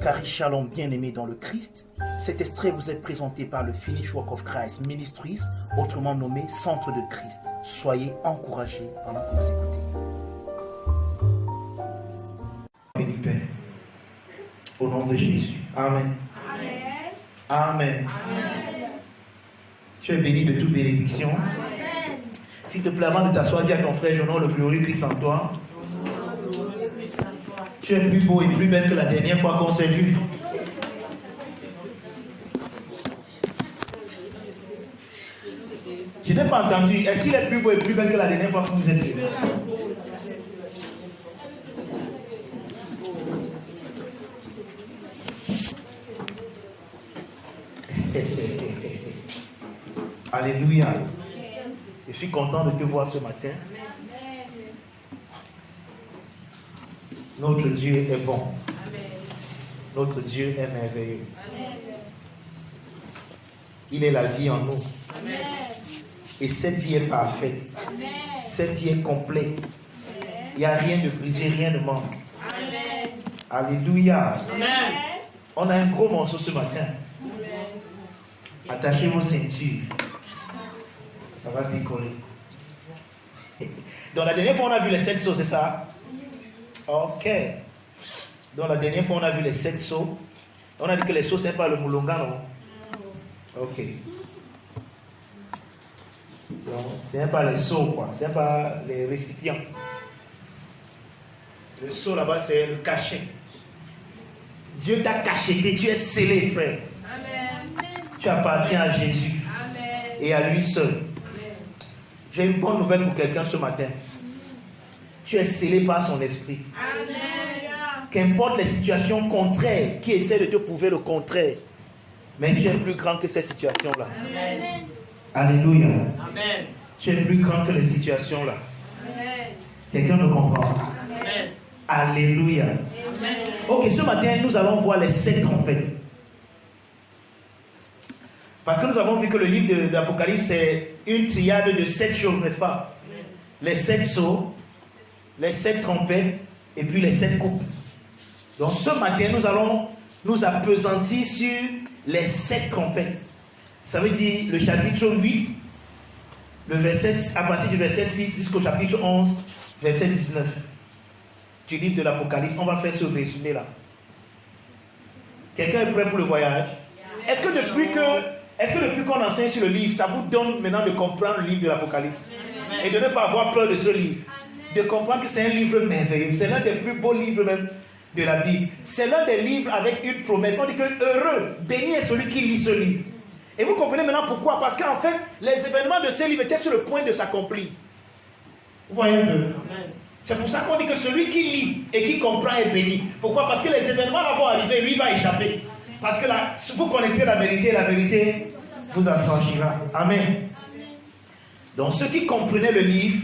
Cari Shalom, bien-aimés dans le Christ, cet extrait vous est présenté par le Finish Work of Christ Ministries, autrement nommé Centre de Christ. Soyez encouragés pendant que vous écoutez. Béni Père, au nom de Jésus. Amen. Amen. Amen. Amen. Tu es béni de toute bénédiction. Amen. S'il te plaît, avant de t'asseoir, dis à ton frère, j'honore le glorieux Christ en toi. Tu es plus beau et plus belle que la dernière fois qu'on s'est vu. Je n'ai pas entendu. Est-ce qu'il est plus beau et plus belle que la dernière fois que vous êtes vus? Alléluia. Je suis content de te voir ce matin. Notre Dieu est bon. Notre Dieu est merveilleux. Il est la vie en nous. Et cette vie est parfaite. Cette vie est complète. Il n'y a rien de brisé, rien ne manque. Alléluia. On a un gros morceau ce matin. Attachez vos ceintures. Ça va décoller. Donc la dernière fois on a vu les 7 sauts, c'est ça? Ok. Donc la dernière fois on a vu les 7 sauts. On a dit que les sauts c'est pas le moulonga, non? Ok. Donc c'est pas les sauts quoi, c'est pas les récipients. Le saut là-bas c'est le cachet. Dieu t'a cacheté, tu es scellé frère. Amen. Tu appartiens à Jésus. Amen. Et à lui seul. Amen. J'ai une bonne nouvelle pour quelqu'un ce matin. Tu es scellé par son esprit. Amen. Qu'importe les situations contraires qui essaient de te prouver le contraire, mais tu es plus grand que ces situations-là. Amen. Alléluia. Amen. Tu es plus grand que les situations-là. Amen. Quelqu'un me comprend? Amen. Alléluia. Amen. Ok, ce matin, nous allons voir les 7 trompettes. Parce que nous avons vu que le livre de l'Apocalypse, c'est une triade de 7 choses, n'est-ce pas? Amen. Les 7 sceaux, les 7 trompettes, et puis les 7 coupes. Donc ce matin, nous allons nous appesantir sur les 7 trompettes. Ça veut dire le chapitre 8, le verset, à partir du verset 6 jusqu'au chapitre 11, verset 19. Du livre de l'Apocalypse. On va faire ce résumé-là. Quelqu'un est prêt pour le voyage? Est-ce que depuis qu'on enseigne sur le livre, ça vous donne maintenant de comprendre le livre de l'Apocalypse? Et de ne pas avoir peur de ce livre? De comprendre que c'est un livre merveilleux. C'est l'un des plus beaux livres même de la Bible. C'est l'un des livres avec une promesse. On dit que heureux, béni est celui qui lit ce livre. Et vous comprenez maintenant pourquoi? Parce qu'en fait, les événements de ce livre étaient sur le point de s'accomplir. Vous voyez un peu? C'est pour ça qu'on dit que celui qui lit et qui comprend est béni. Pourquoi? Parce que les événements vont arriver, lui va échapper. Parce que là, vous connaîtrez la vérité vous affranchira. Amen. Donc ceux qui comprenaient le livre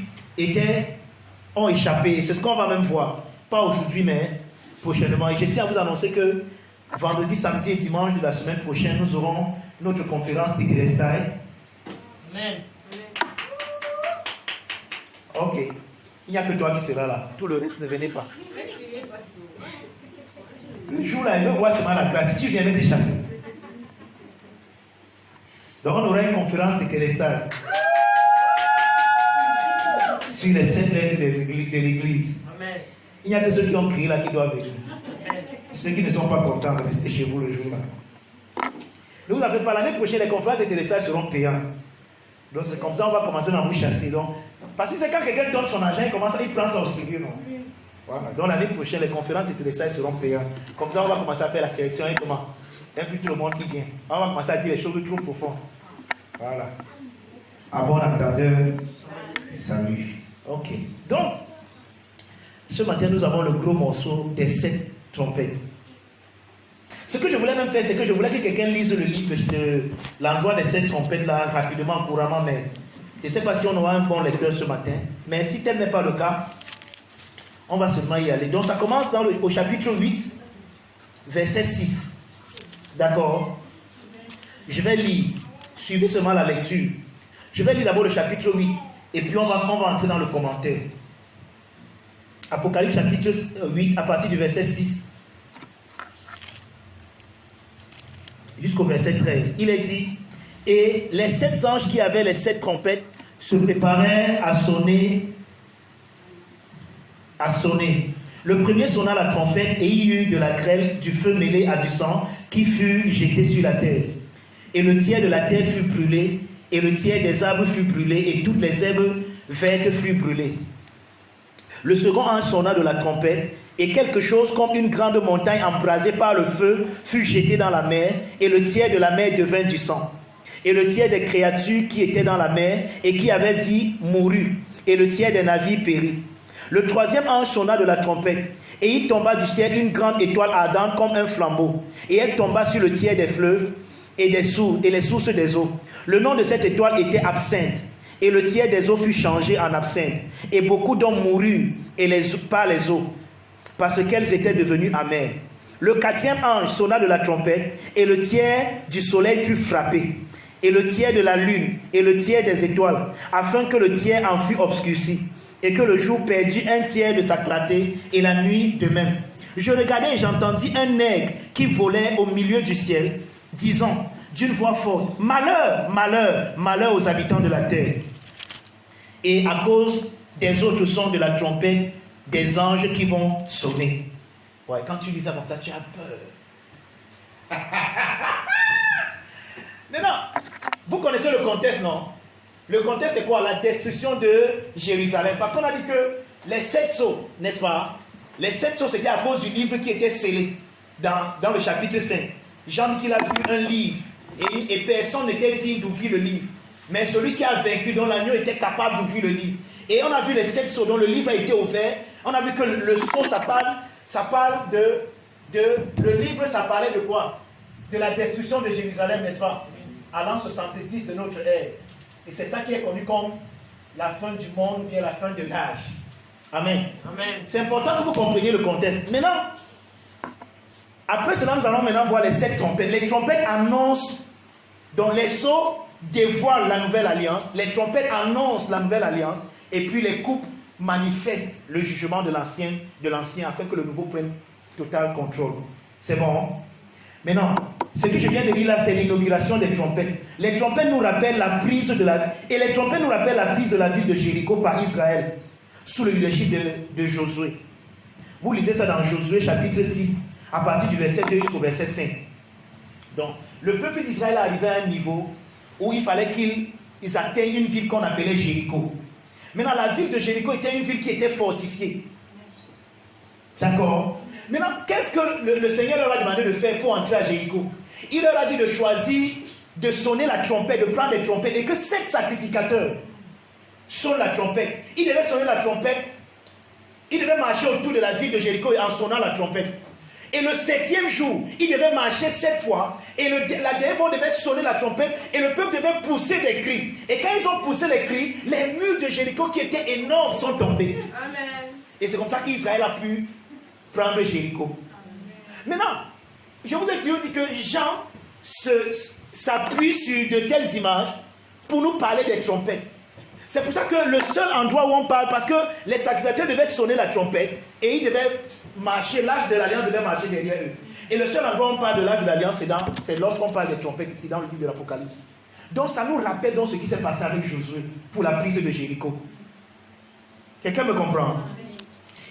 ont échappé. C'est ce qu'on va même voir. Pas aujourd'hui, mais prochainement. Et je tiens à vous annoncer que vendredi, samedi et dimanche de la semaine prochaine, nous aurons notre conférence Tekelestai. Amen. Ok. Il n'y a que toi qui seras là. Tout le reste ne venez pas. Le jour là, il veut voir seulement la grâce. Si tu viens, te chasser. Donc on aura une conférence Tekelestai sur les 7 lettres de l'église. Amen. Il n'y a que ceux qui ont crié là qui doivent venir. Amen. Ceux qui ne sont pas contents, restez chez vous le jour là. Ne vous avez pas, l'année prochaine, les conférences Tekelestai seront payantes. Donc c'est comme ça on va commencer à vous chasser. Donc, parce que c'est quand quelqu'un donne son argent, il prend ça au sérieux. Non? Voilà. Donc l'année prochaine, les conférences Tekelestai seront payantes. Comme ça on va commencer à faire la sélection et comment? Et puis tout le monde qui vient. On va commencer à dire les choses trop profondes. Voilà. À bon entendeur, salut. Ok. Donc, ce matin, nous avons le gros morceau des 7 trompettes. Ce que je voulais même faire, c'est que je voulais que quelqu'un lise le livre de l'endroit des 7 trompettes là, rapidement, couramment même. Je ne sais pas si on aura un bon lecteur ce matin, mais si tel n'est pas le cas, on va seulement y aller. Donc, ça commence au chapitre 8, verset 6. D'accord? Je vais lire. Suivez seulement la lecture. Je vais lire d'abord le chapitre 8. Et puis on va entrer dans le commentaire. Apocalypse chapitre 8, à partir du verset 6 jusqu'au verset 13. Il est dit, et les 7 anges qui avaient les 7 trompettes se préparaient à sonner. Le premier sonna la trompette et il y eut de la grêle, du feu mêlé à du sang qui fut jeté sur la terre. Et le tiers de la terre fut brûlé, et le tiers des arbres fut brûlé, et toutes les herbes vertes furent brûlées. Le second ange sonna de la trompette, et quelque chose comme une grande montagne embrasée par le feu fut jeté dans la mer, et le tiers de la mer devint du sang. Et le tiers des créatures qui étaient dans la mer et qui avaient vie mourut, et le tiers des navires périt. Le troisième ange sonna de la trompette, et il tomba du ciel une grande étoile ardente comme un flambeau, et elle tomba sur le tiers des fleuves et les sources des eaux. Le nom de cette étoile était Absinthe, et le tiers des eaux fut changé en absinthe, et beaucoup d'hommes moururent par les eaux, parce qu'elles étaient devenues amères. Le quatrième ange sonna de la trompette, et le tiers du soleil fut frappé, et le tiers de la lune, et le tiers des étoiles, afin que le tiers en fût obscurci, et que le jour perdit un tiers de sa clarté, et la nuit de même. Je regardais et j'entendis un aigle qui volait au milieu du ciel, disant d'une voix forte, malheur, malheur, malheur aux habitants de la terre. Et à cause des autres sons de la trompette, des anges qui vont sonner. Ouais, quand tu lis ça comme ça, tu as peur. Maintenant, vous connaissez le contexte, non? Le contexte, c'est quoi? La destruction de Jérusalem. Parce qu'on a dit que les 7 sceaux, n'est-ce pas? Les 7 sceaux, c'était à cause du livre qui était scellé dans le chapitre 5. Jean dit qu'il a vu un livre et personne n'était digne d'ouvrir le livre. Mais celui qui a vaincu, dont l'agneau était capable d'ouvrir le livre. Et on a vu les 7 sceaux dont le livre a été ouvert. On a vu que le sceau, ça parle de le livre, ça parlait de quoi? De la destruction de Jérusalem, n'est-ce pas? À l'an 70 de notre ère. Et c'est ça qui est connu comme la fin du monde ou bien la fin de l'âge. Amen. Amen. C'est important que vous compreniez le contexte. Maintenant, après cela, nous allons maintenant voir les 7 trompettes. Les trompettes annoncent, donc les sceaux dévoilent la nouvelle alliance, les trompettes annoncent la nouvelle alliance, et puis les coupes manifestent le jugement de l'ancien afin que le nouveau prenne total contrôle. C'est bon? Maintenant, ce que je viens de dire là, c'est l'inauguration des trompettes. Les trompettes nous rappellent la prise de la ville de Jéricho par Israël, sous le leadership de Josué. Vous lisez ça dans Josué chapitre 6, à partir du verset 2 jusqu'au verset 5. Donc, le peuple d'Israël arrivait à un niveau où il fallait qu'ils atteignent une ville qu'on appelait Jéricho. Maintenant, la ville de Jéricho était une ville qui était fortifiée. D'accord? Maintenant, qu'est-ce que le Seigneur leur a demandé de faire pour entrer à Jéricho? Il leur a dit de choisir, de sonner la trompette, de prendre les trompettes, et que 7 sacrificateurs sonnent la trompette. Ils devaient sonner la trompette, ils devaient marcher autour de la ville de Jéricho en sonnant la trompette. Et le 7e jour, ils devaient marcher 7 fois, et la dernière fois, on devait sonner la trompette, et le peuple devait pousser des cris. Et quand ils ont poussé les cris, les murs de Jéricho qui étaient énormes sont tombés. Amen. Et c'est comme ça qu'Israël a pu prendre Jéricho. Maintenant, je vous ai dit que Jean s'appuie sur de telles images pour nous parler des trompettes. C'est pour ça que le seul endroit où on parle, parce que les sacrificateurs devaient sonner la trompette et ils devaient marcher, l'arche de l'alliance devait marcher derrière eux. Et le seul endroit où on parle de l'arche de l'alliance, c'est lorsqu'on parle des trompettes ici dans le livre de l'Apocalypse. Donc ça nous rappelle donc ce qui s'est passé avec Josué pour la prise de Jéricho. Quelqu'un me comprend?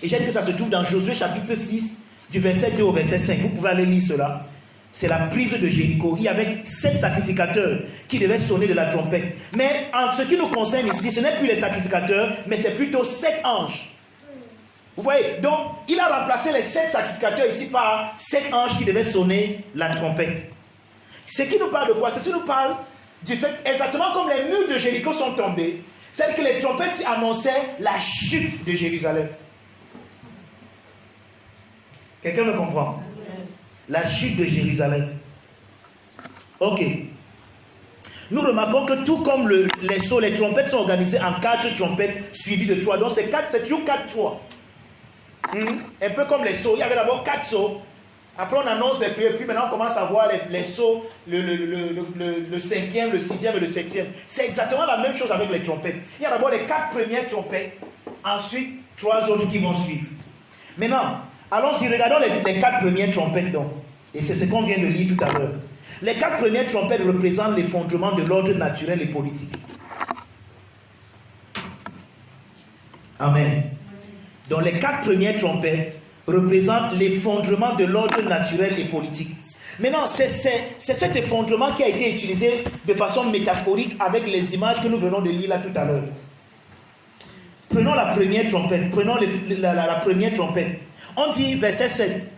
Et j'ai dit que ça se trouve dans Josué chapitre 6, du verset 2 au verset 5. Vous pouvez aller lire cela. C'est la prise de Jéricho. Il y avait 7 sacrificateurs qui devaient sonner de la trompette. Mais en ce qui nous concerne ici, ce n'est plus les sacrificateurs, mais c'est plutôt 7 anges. Vous voyez? Donc, il a remplacé les 7 sacrificateurs ici par 7 anges qui devaient sonner la trompette. Ce qui nous parle de quoi? Ceci nous parle du fait, exactement comme les murs de Jéricho sont tombés, c'est que les trompettes annonçaient la chute de Jérusalem. Quelqu'un me comprend? La chute de Jérusalem. Ok. Nous remarquons que tout comme les sceaux, les trompettes sont organisées en 4 trompettes suivies de 3. Donc c'est toujours 4 3. Un peu comme les sceaux. Il y avait d'abord 4 sceaux. Après, on annonce les feux, et puis maintenant, on commence à voir les sauts, le 5e, le 6e et le 7e. C'est exactement la même chose avec les trompettes. Il y a d'abord les 4 premières trompettes, ensuite 3 autres qui vont suivre. Maintenant, allons-y, regardons les 4 premières trompettes donc. Et c'est ce qu'on vient de lire tout à l'heure. Les 4 premières trompettes représentent l'effondrement de l'ordre naturel et politique. Amen. Donc les 4 premières trompettes représentent l'effondrement de l'ordre naturel et politique. Maintenant, c'est cet effondrement qui a été utilisé de façon métaphorique avec les images que nous venons de lire là tout à l'heure. Prenons la première trompette. Prenons la première trompette. On dit, verset 7.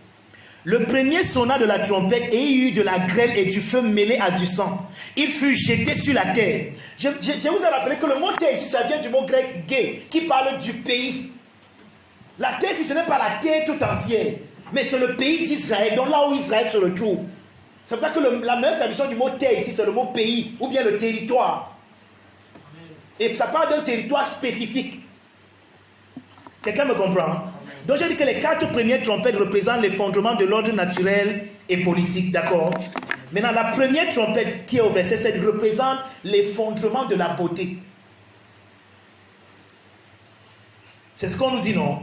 Le premier sonna de la trompette et il y eut de la grêle et du feu mêlé à du sang. Il fut jeté sur la terre. Je vous ai rappelé que le mot terre ici, ça vient du mot grec gay, qui parle du pays. La terre ici, ce n'est pas la terre tout entière, mais c'est le pays d'Israël, donc là où Israël se retrouve. C'est pour ça que la meilleure traduction du mot terre ici, c'est le mot pays, ou bien le territoire. Et ça parle d'un territoire spécifique. Quelqu'un me comprend? Hein? Donc j'ai dit que les 4 premières trompettes représentent l'effondrement de l'ordre naturel et politique, d'accord? Maintenant, la première trompette qui est au verset 7 représente l'effondrement de la beauté. C'est ce qu'on nous dit, non?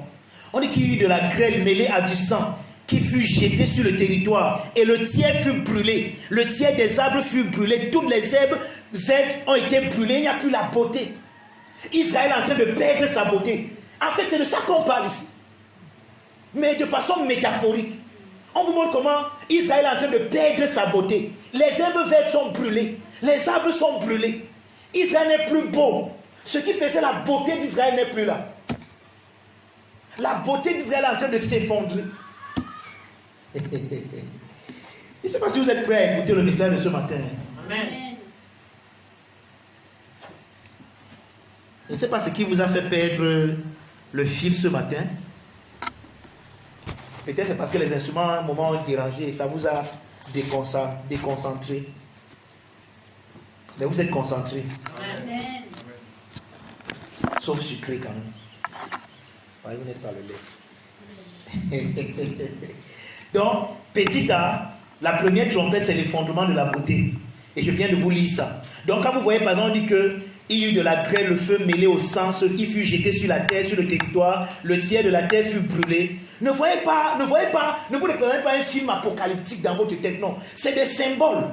On dit qu'il y eut de la grêle mêlée à du sang qui fut jeté sur le territoire et le tiers fut brûlé. Le tiers des arbres fut brûlé. Toutes les herbes vertes ont été brûlées. Il n'y a plus la beauté. Israël est en train de perdre sa beauté. En fait, c'est de ça qu'on parle ici. Mais de façon métaphorique. On vous montre comment Israël est en train de perdre sa beauté. Les herbes vertes sont brûlées. Les arbres sont brûlés. Israël n'est plus beau. Ce qui faisait la beauté d'Israël n'est plus là. La beauté d'Israël est en train de s'effondrer. Je ne sais pas si vous êtes prêts à écouter le message de ce matin. Amen. Je ne sais pas ce qui vous a fait perdre le fil ce matin. Peut-être c'est parce que les instruments à un moment ont dérangé et ça vous a déconcentré. Mais vous êtes concentré. Amen. Sauf sucré quand même. Ouais, vous n'êtes pas le lait. Donc, petit A, la première trompette, c'est l'effondrement de la beauté. Et je viens de vous lire ça. Donc, quand vous voyez, par exemple, on dit que il y eut de la grêle, le feu mêlé au sang, ce qui fut jeté sur la terre, sur le territoire, le tiers de la terre fut brûlé. Ne vous reprenez pas un film apocalyptique dans votre tête, non. C'est des symboles.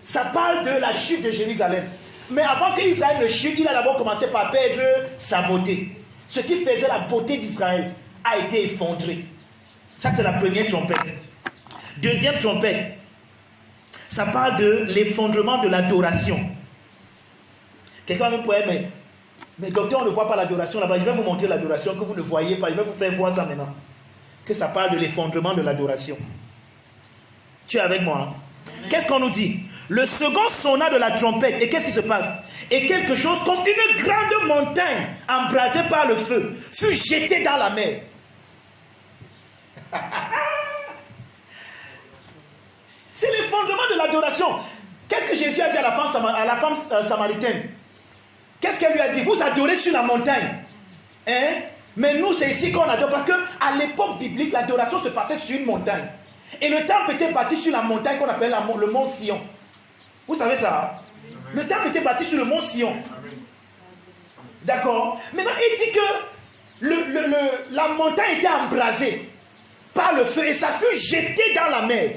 Ça parle de la chute de Jérusalem. Mais avant qu'Israël ne chute, il a d'abord commencé par perdre sa beauté. Ce qui faisait la beauté d'Israël a été effondré. Ça, c'est la première trompette. Deuxième trompette, ça parle de l'effondrement de l'adoration. Quelqu'un va me dire, mais docteur, on ne voit pas l'adoration là-bas. Je vais vous montrer l'adoration que vous ne voyez pas. Je vais vous faire voir ça maintenant. Que ça parle de l'effondrement de l'adoration. Tu es avec moi? Hein? Qu'est-ce qu'on nous dit? Le second sonna de la trompette. Et qu'est-ce qui se passe? Et quelque chose comme une grande montagne embrasée par le feu fut jetée dans la mer. C'est l'effondrement de l'adoration. Qu'est-ce que Jésus a dit à la femme samaritaine? Qu'est-ce qu'elle lui a dit? Vous adorez sur la montagne. Hein? Mais nous, c'est ici qu'on adore. Parce qu'à l'époque biblique, l'adoration se passait sur une montagne. Et le temple était bâti sur la montagne qu'on appelle le mont Sion. Vous savez ça? Le temple était bâti sur le mont Sion. D'accord? Maintenant, il dit que la montagne était embrasée par le feu et ça fut jeté dans la mer.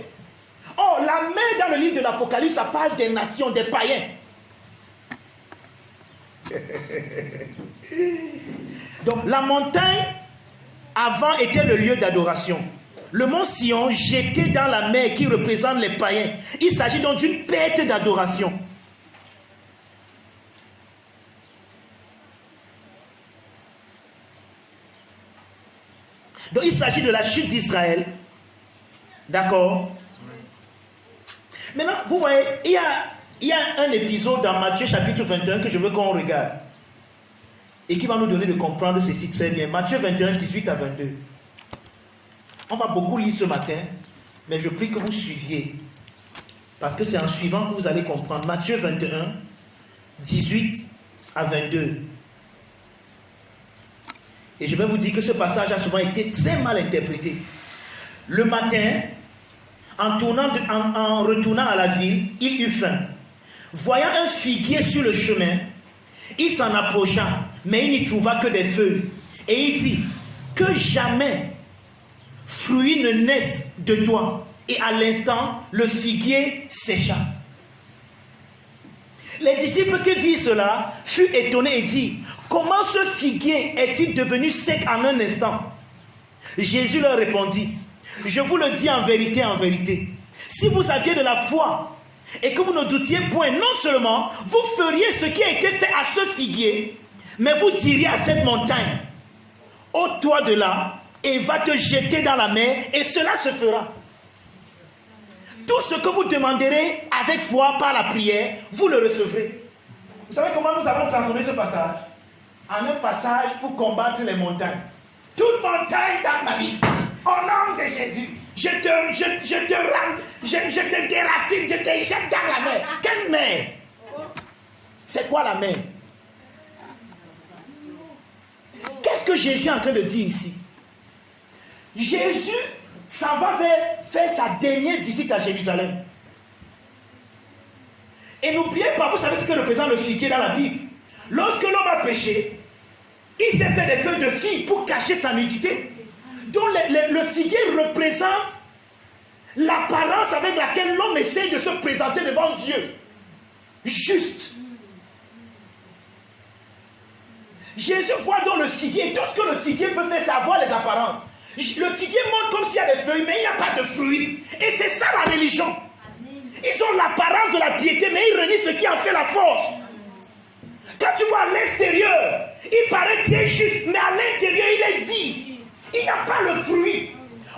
Oh, la mer dans le livre de l'Apocalypse, ça parle des nations, des païens. Donc, la montagne, avant, était le lieu d'adoration. Le mont Sion, jeté dans la mer, qui représente les païens. Il s'agit donc d'une perte d'adoration. Donc, il s'agit de la chute d'Israël. D'accord? Maintenant, vous voyez, il y a un épisode dans Matthieu chapitre 21 que je veux qu'on regarde. Et qui va nous donner de comprendre ceci très bien. Matthieu 21, 18 à 22. On va beaucoup lire ce matin, mais je prie que vous suiviez. Parce que c'est en suivant que vous allez comprendre. Matthieu 21, 18 à 22. Et je vais vous dire que ce passage a souvent été très mal interprété. Le matin, en retournant à la ville, il eut faim. Voyant un figuier sur le chemin, il s'en approcha, mais il n'y trouva que des feuilles. Et il dit, que jamais fruit ne naisse de toi. Et à l'instant, le figuier sécha. Les disciples qui virent cela furent étonnés et dirent, comment ce figuier est-il devenu sec en un instant? Jésus leur répondit, je vous le dis en vérité, si vous aviez de la foi et que vous ne doutiez point, non seulement vous feriez ce qui a été fait à ce figuier, mais vous diriez à cette montagne, ôte-toi de là et va te jeter dans la mer, et cela se fera. Tout ce que vous demanderez avec foi par la prière, vous le recevrez. Vous savez comment nous avons transformé ce passage? En un passage pour combattre les montagnes. Toute montagne dans ma vie, au nom de Jésus, je te déracine, je te jette dans la mer. Quelle mer? C'est quoi la mer? Qu'est-ce que Jésus est en train de dire ici? Jésus s'en va faire sa dernière visite à Jérusalem. Et n'oubliez pas, vous savez ce que représente le figuier dans la Bible. Lorsque l'homme a péché, il s'est fait des feuilles de figue pour cacher sa nudité. Donc le figuier représente l'apparence avec laquelle l'homme essaie de se présenter devant Dieu. Juste. Jésus voit dans le figuier, tout ce que le figuier peut faire, c'est avoir les apparences. Le figuier montre comme s'il y a des feuilles, mais il n'y a pas de fruits. Et c'est ça la religion. Ils ont l'apparence de la piété, mais ils renient ce qui en fait la force. Quand tu vois à l'extérieur, il paraît très juste, mais à l'intérieur, il est vide. Il n'y a pas le fruit.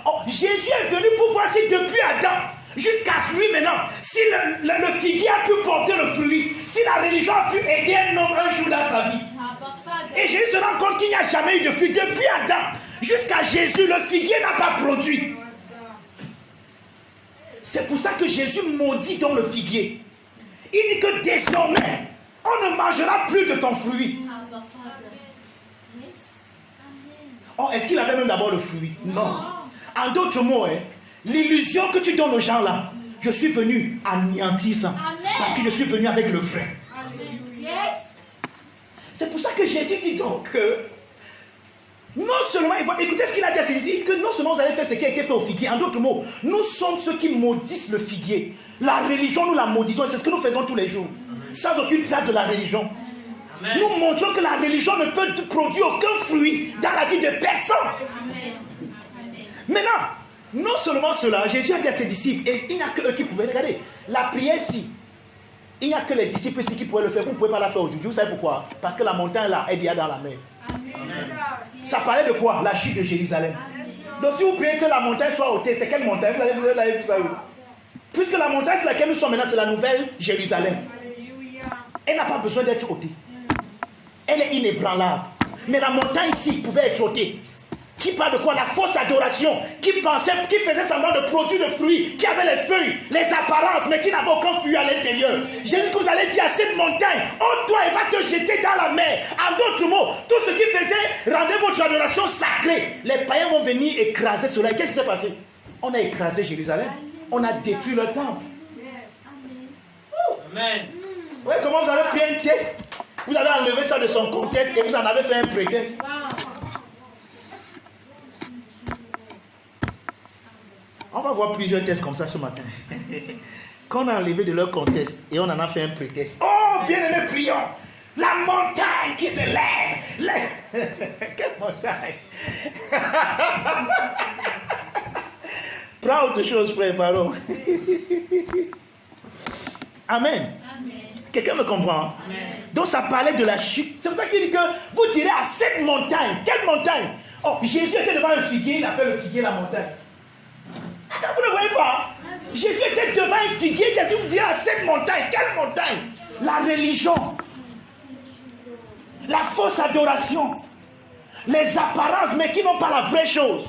Oh, Jésus est venu pour voir si depuis Adam jusqu'à lui maintenant, si le figuier a pu porter le fruit, si la religion a pu aider un homme un jour dans sa vie. Et Jésus se rend compte qu'il n'y a jamais eu de fruit depuis Adam jusqu'à Jésus. Le figuier n'a pas produit. C'est pour ça que Jésus maudit dans le figuier. Il dit que désormais, on ne mangera plus de ton fruit. Oh, est-ce qu'il avait même d'abord le fruit? Non. En d'autres mots, l'illusion que tu donnes aux gens là, je suis venu anéantir ça. Parce que je suis venu avec le vrai. C'est pour ça que Jésus dit donc que non seulement, écoutez ce qu'il a dit à ses disciples, que non seulement vous avez fait ce qui a été fait au figuier, en d'autres mots, nous sommes ceux qui maudissent le figuier. La religion, nous la maudissons, et c'est ce que nous faisons tous les jours, sans aucune trace de la religion. Amen. Nous montrons que la religion ne peut produire aucun fruit dans la vie de personne. Amen. Maintenant, non seulement cela, Jésus a dit à ses disciples, et il n'y a que eux qui pouvaient regarder, la prière si, il n'y a que les disciples ici qui pouvaient le faire, vous ne pouvez pas la faire aujourd'hui. Vous savez pourquoi? Parce que la montagne là, elle est dans la mer. Amen. Ça parlait de quoi? La chute de Jérusalem. Donc si vous priez que la montagne soit ôtée, c'est quelle montagne? Vous allez vu ça où? Puisque la montagne sur laquelle nous sommes maintenant, c'est la nouvelle Jérusalem. Elle n'a pas besoin d'être ôtée. Elle est inébranlable. Mais la montagne ici pouvait être ôtée. Qui parle de quoi? La fausse adoration. Qui faisait semblant de produire de fruits, qui avait les feuilles, les apparences, mais qui n'avait aucun fruit à l'intérieur. Jésus, que vous allez dire à cette montagne, ôte-toi et va te jeter dans la mer. En d'autres mots, tout ce qui faisait, rendez votre adoration sacrée. Les païens vont venir écraser cela. Qu'est-ce qui s'est passé? On a écrasé Jérusalem. On a détruit le temple. Amen. Oui, comment vous avez pris un test? Vous avez enlevé ça de son contexte et vous en avez fait un prétexte. On va voir plusieurs tests comme ça ce matin. Qu'on a enlevé de leur contexte et on en a fait un prétexte. Oh, bien-aimés, prions. La montagne qui se lève. Quelle montagne? Prends autre chose, frère, pardon. Amen. Quelqu'un me comprend? Amen. Donc ça parlait de la chute. C'est pour ça qu'il dit que vous direz à cette montagne. Quelle montagne? Oh, Jésus était devant un figuier, il appelle le figuier la montagne. Attends, vous ne voyez pas? Jésus était devant un figuier, il a dit vous direz à cette montagne. Quelle montagne? La religion. La fausse adoration. Les apparences, mais qui n'ont pas la vraie chose.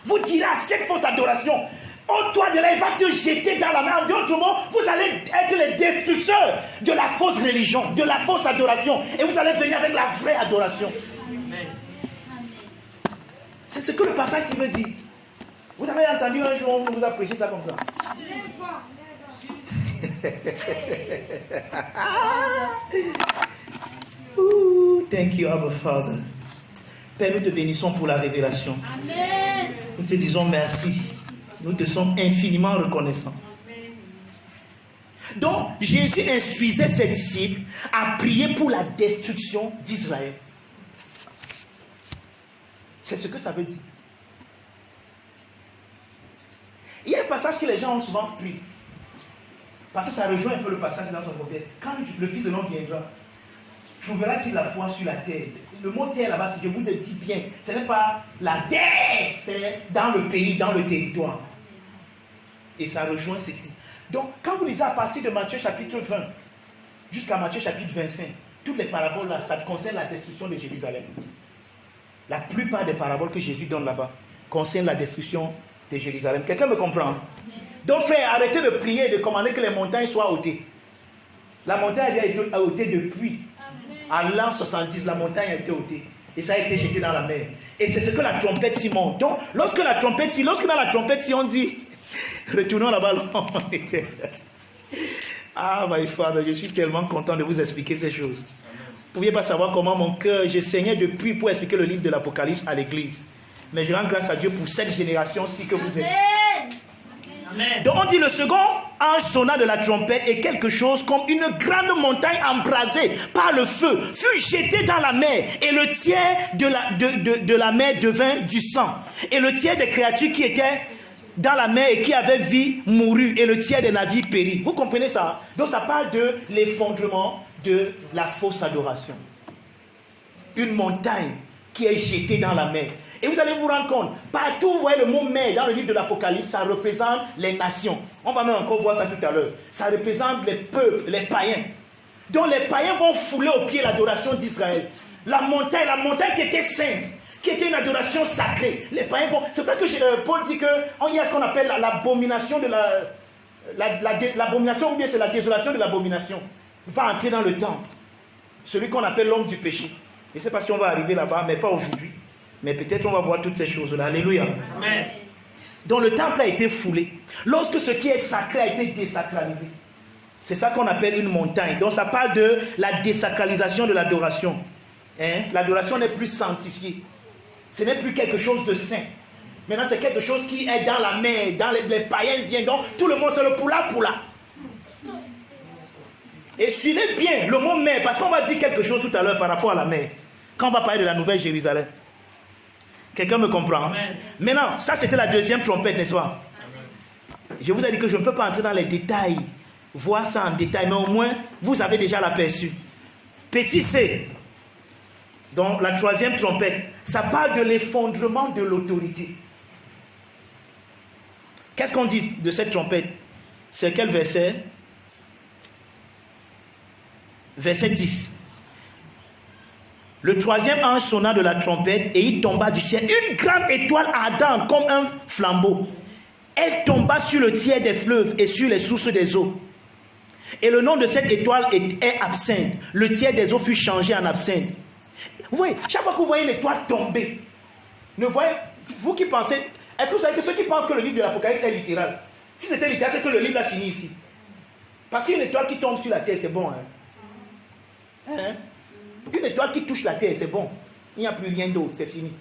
Vous direz à cette fausse adoration, ôte-toi de là, il va te jeter dans la mer. En d'autres mots, vous allez être les destructeurs de la fausse religion, de la fausse adoration. Et vous allez venir avec la vraie adoration. Amen. C'est ce que le passage veut dire. Vous avez entendu un jour, on vous a prêché ça comme ça? Thank you, Abba Father. Père, nous te bénissons pour la révélation. Amen. Nous te disons merci. Nous te sommes infiniment reconnaissants. Donc, Jésus instruisait ses disciples à prier pour la destruction d'Israël. C'est ce que ça veut dire. Il y a un passage que les gens ont souvent pris. Parce que ça rejoint un peu le passage dans son contexte. Quand le Fils de l'homme viendra, trouvera-t-il la foi sur la terre? Le mot terre là-bas, je vous le dis bien, ce n'est pas la terre, c'est dans le pays, dans le territoire. Et ça rejoint ceci. Donc, quand vous lisez à partir de Matthieu chapitre 20 jusqu'à Matthieu chapitre 25, toutes les paraboles là, ça concerne la destruction de Jérusalem. La plupart des paraboles que Jésus donne là-bas concernent la destruction de Jérusalem. Quelqu'un me comprend? Donc, frère, arrêtez de prier et de commander que les montagnes soient ôtées. La montagne a été ôtée depuis. En l'an 70, la montagne a été ôtée. Et ça a été jeté dans la mer. Et c'est ce que la trompette s'y monte. Donc, lorsque dans la trompette, on dit, retournons là-bas, on était. Ah, my Father, je suis tellement content de vous expliquer ces choses. Vous ne pouviez pas savoir comment mon cœur, je saignais depuis pour expliquer le livre de l'Apocalypse à l'église. Mais je rends grâce à Dieu pour cette génération-ci que vous êtes. Amen. Donc on dit le second ange sonna de la trompette et quelque chose comme une grande montagne embrasée par le feu fut jetée dans la mer et le tiers de la mer devint du sang. Et le tiers des créatures qui étaient dans la mer et qui avaient vie mourut et le tiers des navires périt. Vous comprenez ça? Donc ça parle de l'effondrement de la fausse adoration. Une montagne qui est jetée dans la mer. Et vous allez vous rendre compte, partout vous voyez le mot mer dans le livre de l'Apocalypse, ça représente les nations. On va même encore voir ça tout à l'heure. Ça représente les peuples, les païens. Donc les païens vont fouler au pied l'adoration d'Israël. La montagne qui était sainte, qui était une adoration sacrée. Les païens vont... C'est pour ça que Paul dit qu'il y a ce qu'on appelle l'abomination de l'abomination, ou bien c'est la désolation de l'abomination. Va entrer dans le temple. Celui qu'on appelle l'homme du péché. Je ne sais pas si on va arriver là-bas, mais pas aujourd'hui. Mais peut-être on va voir toutes ces choses-là. Alléluia. Amen. Donc le temple a été foulé. Lorsque ce qui est sacré a été désacralisé. C'est ça qu'on appelle une montagne. Donc ça parle de la désacralisation de l'adoration. L'adoration n'est plus sanctifiée. Ce n'est plus quelque chose de saint. Maintenant c'est quelque chose qui est dans la mer. Dans les païens viennent. Donc tout le monde c'est le poula. Et suivez bien le mot mer. Parce qu'on va dire quelque chose tout à l'heure par rapport à la mer. Quand on va parler de la nouvelle Jérusalem. Quelqu'un me comprend? Amen. Maintenant, ça c'était la deuxième trompette, n'est-ce pas? Amen. Je vous ai dit que je ne peux pas entrer dans les détails, voir ça en détail, mais au moins, vous avez déjà l'aperçu. Petit C, donc la troisième trompette, ça parle de l'effondrement de l'autorité. Qu'est-ce qu'on dit de cette trompette? C'est quel verset? Verset 10. Le troisième ange sonna de la trompette et il tomba du ciel une grande étoile ardente comme un flambeau. Elle tomba sur le tiers des fleuves et sur les sources des eaux. Et le nom de cette étoile est absinthe. Le tiers des eaux fut changé en absinthe. Vous voyez, chaque fois que vous voyez une étoile tomber, ne voyez, vous qui pensez, est-ce que vous savez que ceux qui pensent que le livre de l'Apocalypse est littéral, si c'était littéral, c'est que le livre a fini ici. Parce qu'une étoile qui tombe sur la terre, c'est bon. Une étoile qui touche la terre, c'est bon. Il n'y a plus rien d'autre, c'est fini.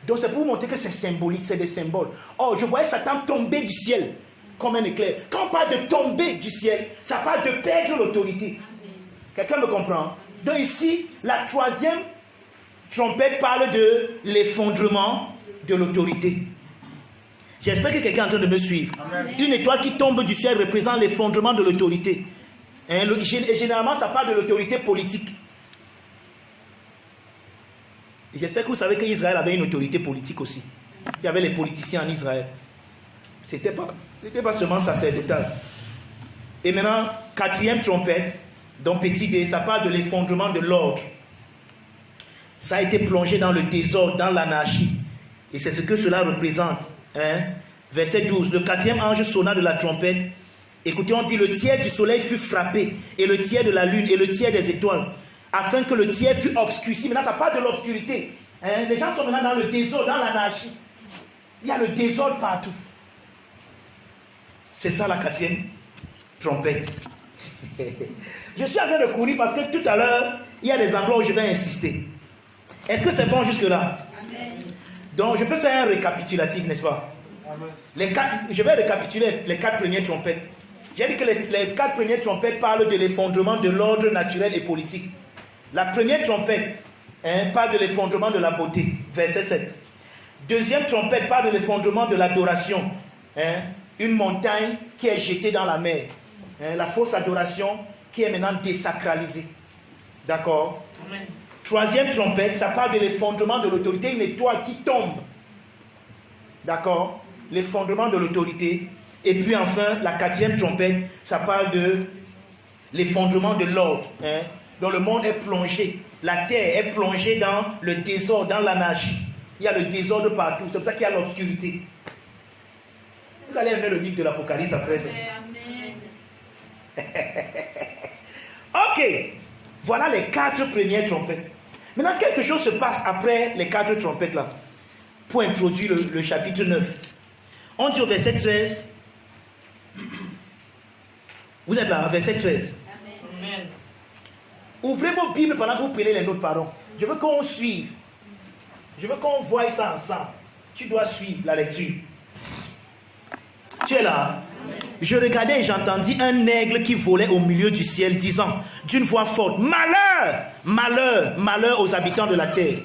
Donc c'est pour vous montrer que c'est symbolique, c'est des symboles. Oh, je voyais Satan tomber du ciel comme un éclair. Quand on parle de tomber du ciel, ça parle de perdre l'autorité. Quelqu'un me comprend? Donc ici, la troisième trompette parle de l'effondrement de l'autorité. J'espère que quelqu'un est en train de me suivre. Amen. Une étoile qui tombe du ciel représente l'effondrement de l'autorité. Généralement, ça parle de l'autorité politique. Je sais que vous savez qu'Israël avait une autorité politique aussi. Il y avait les politiciens en Israël. C'était pas seulement sacerdotal. Et maintenant, quatrième trompette, donc petit d, ça parle de l'effondrement de l'ordre. Ça a été plongé dans le désordre, dans l'anarchie. Et c'est ce que cela représente. Verset 12. Le quatrième ange sonna de la trompette. Écoutez, on dit le tiers du soleil fut frappé, et le tiers de la lune, et le tiers des étoiles, afin que le tiers fût obscurci. Maintenant, ça parle de l'obscurité. Les gens sont maintenant dans le désordre, dans l'anarchie. Il y a le désordre partout. C'est ça la 4e trompette. Je suis en train de courir parce que tout à l'heure, il y a des endroits où je vais insister. Est-ce que c'est bon jusque-là? Amen. Donc, je peux faire un récapitulatif, n'est-ce pas? Amen. Je vais récapituler les 4 premières trompettes. J'ai dit que les 4 premières trompettes parlent de l'effondrement de l'ordre naturel et politique. La première trompette parle de l'effondrement de la beauté, verset 7. Deuxième trompette parle de l'effondrement de l'adoration. Une montagne qui est jetée dans la mer. La fausse adoration qui est maintenant désacralisée. D'accord? Amen. Troisième trompette, ça parle de l'effondrement de l'autorité, une étoile qui tombe. D'accord? L'effondrement de l'autorité. Et puis enfin, la 4e trompette, ça parle de l'effondrement de l'ordre. Donc le monde est plongé. La terre est plongée dans le désordre, dans l'anarchie. Il y a le désordre partout. C'est pour ça qu'il y a l'obscurité. Vous allez aimer le livre de l'Apocalypse après ça. Ok. Voilà les 4 premières trompettes. Maintenant, quelque chose se passe après les 4 trompettes là. Pour introduire le chapitre 9. On dit au verset 13. Vous êtes là, verset 13. Amen. Ouvrez vos Bibles pendant que vous prenez les notes, pardon. Je veux qu'on suive. Je veux qu'on voie ça ensemble. Tu dois suivre la lecture. Tu es là? Je regardais et j'entendis un aigle qui volait au milieu du ciel, disant d'une voix forte: malheur, malheur, malheur aux habitants de la terre,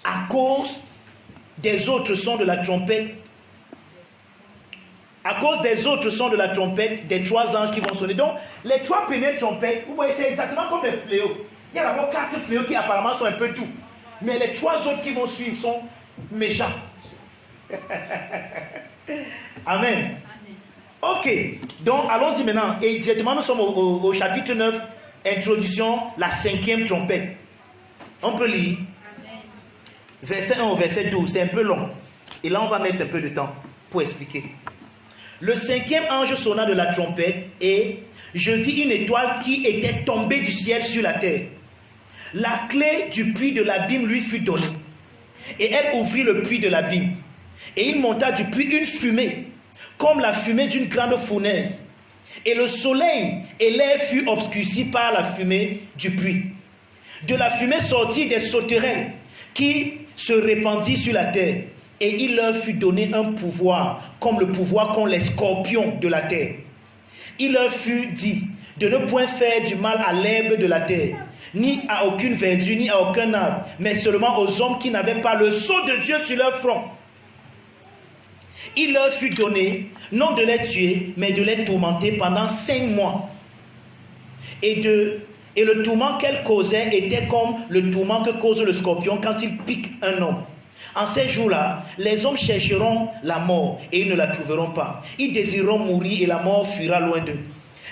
à cause des autres sons de la trompette. À cause des autres sons de la trompette, des 3 anges qui vont sonner. Donc, les 3 premières trompettes, vous voyez, c'est exactement comme les fléaux. Il y a d'abord 4 fléaux qui apparemment sont un peu doux. Mais les 3 autres qui vont suivre sont méchants. Amen. Ok. Donc, allons-y maintenant. Et directement, nous sommes au chapitre 9, introduction, la 5e trompette. On peut lire. Verset 1 au verset 12. C'est un peu long. Et là, on va mettre un peu de temps pour expliquer. Le 5e ange sonna de la trompette et je vis une étoile qui était tombée du ciel sur la terre. La clé du puits de l'abîme lui fut donnée. Et elle ouvrit le puits de l'abîme. Et il monta du puits une fumée, comme la fumée d'une grande fournaise. Et le soleil et l'air furent obscurcis par la fumée du puits. De la fumée sortit des sauterelles qui se répandit sur la terre. Et il leur fut donné un pouvoir, comme le pouvoir qu'ont les scorpions de la terre. Il leur fut dit de ne point faire du mal à l'herbe de la terre, ni à aucune verdure, ni à aucun arbre, mais seulement aux hommes qui n'avaient pas le sceau de Dieu sur leur front. Il leur fut donné, non de les tuer, mais de les tourmenter pendant 5 mois. Et le tourment qu'elle causait était comme le tourment que cause le scorpion quand il pique un homme. En ces jours-là, les hommes chercheront la mort et ils ne la trouveront pas. Ils désireront mourir et la mort fuira loin d'eux.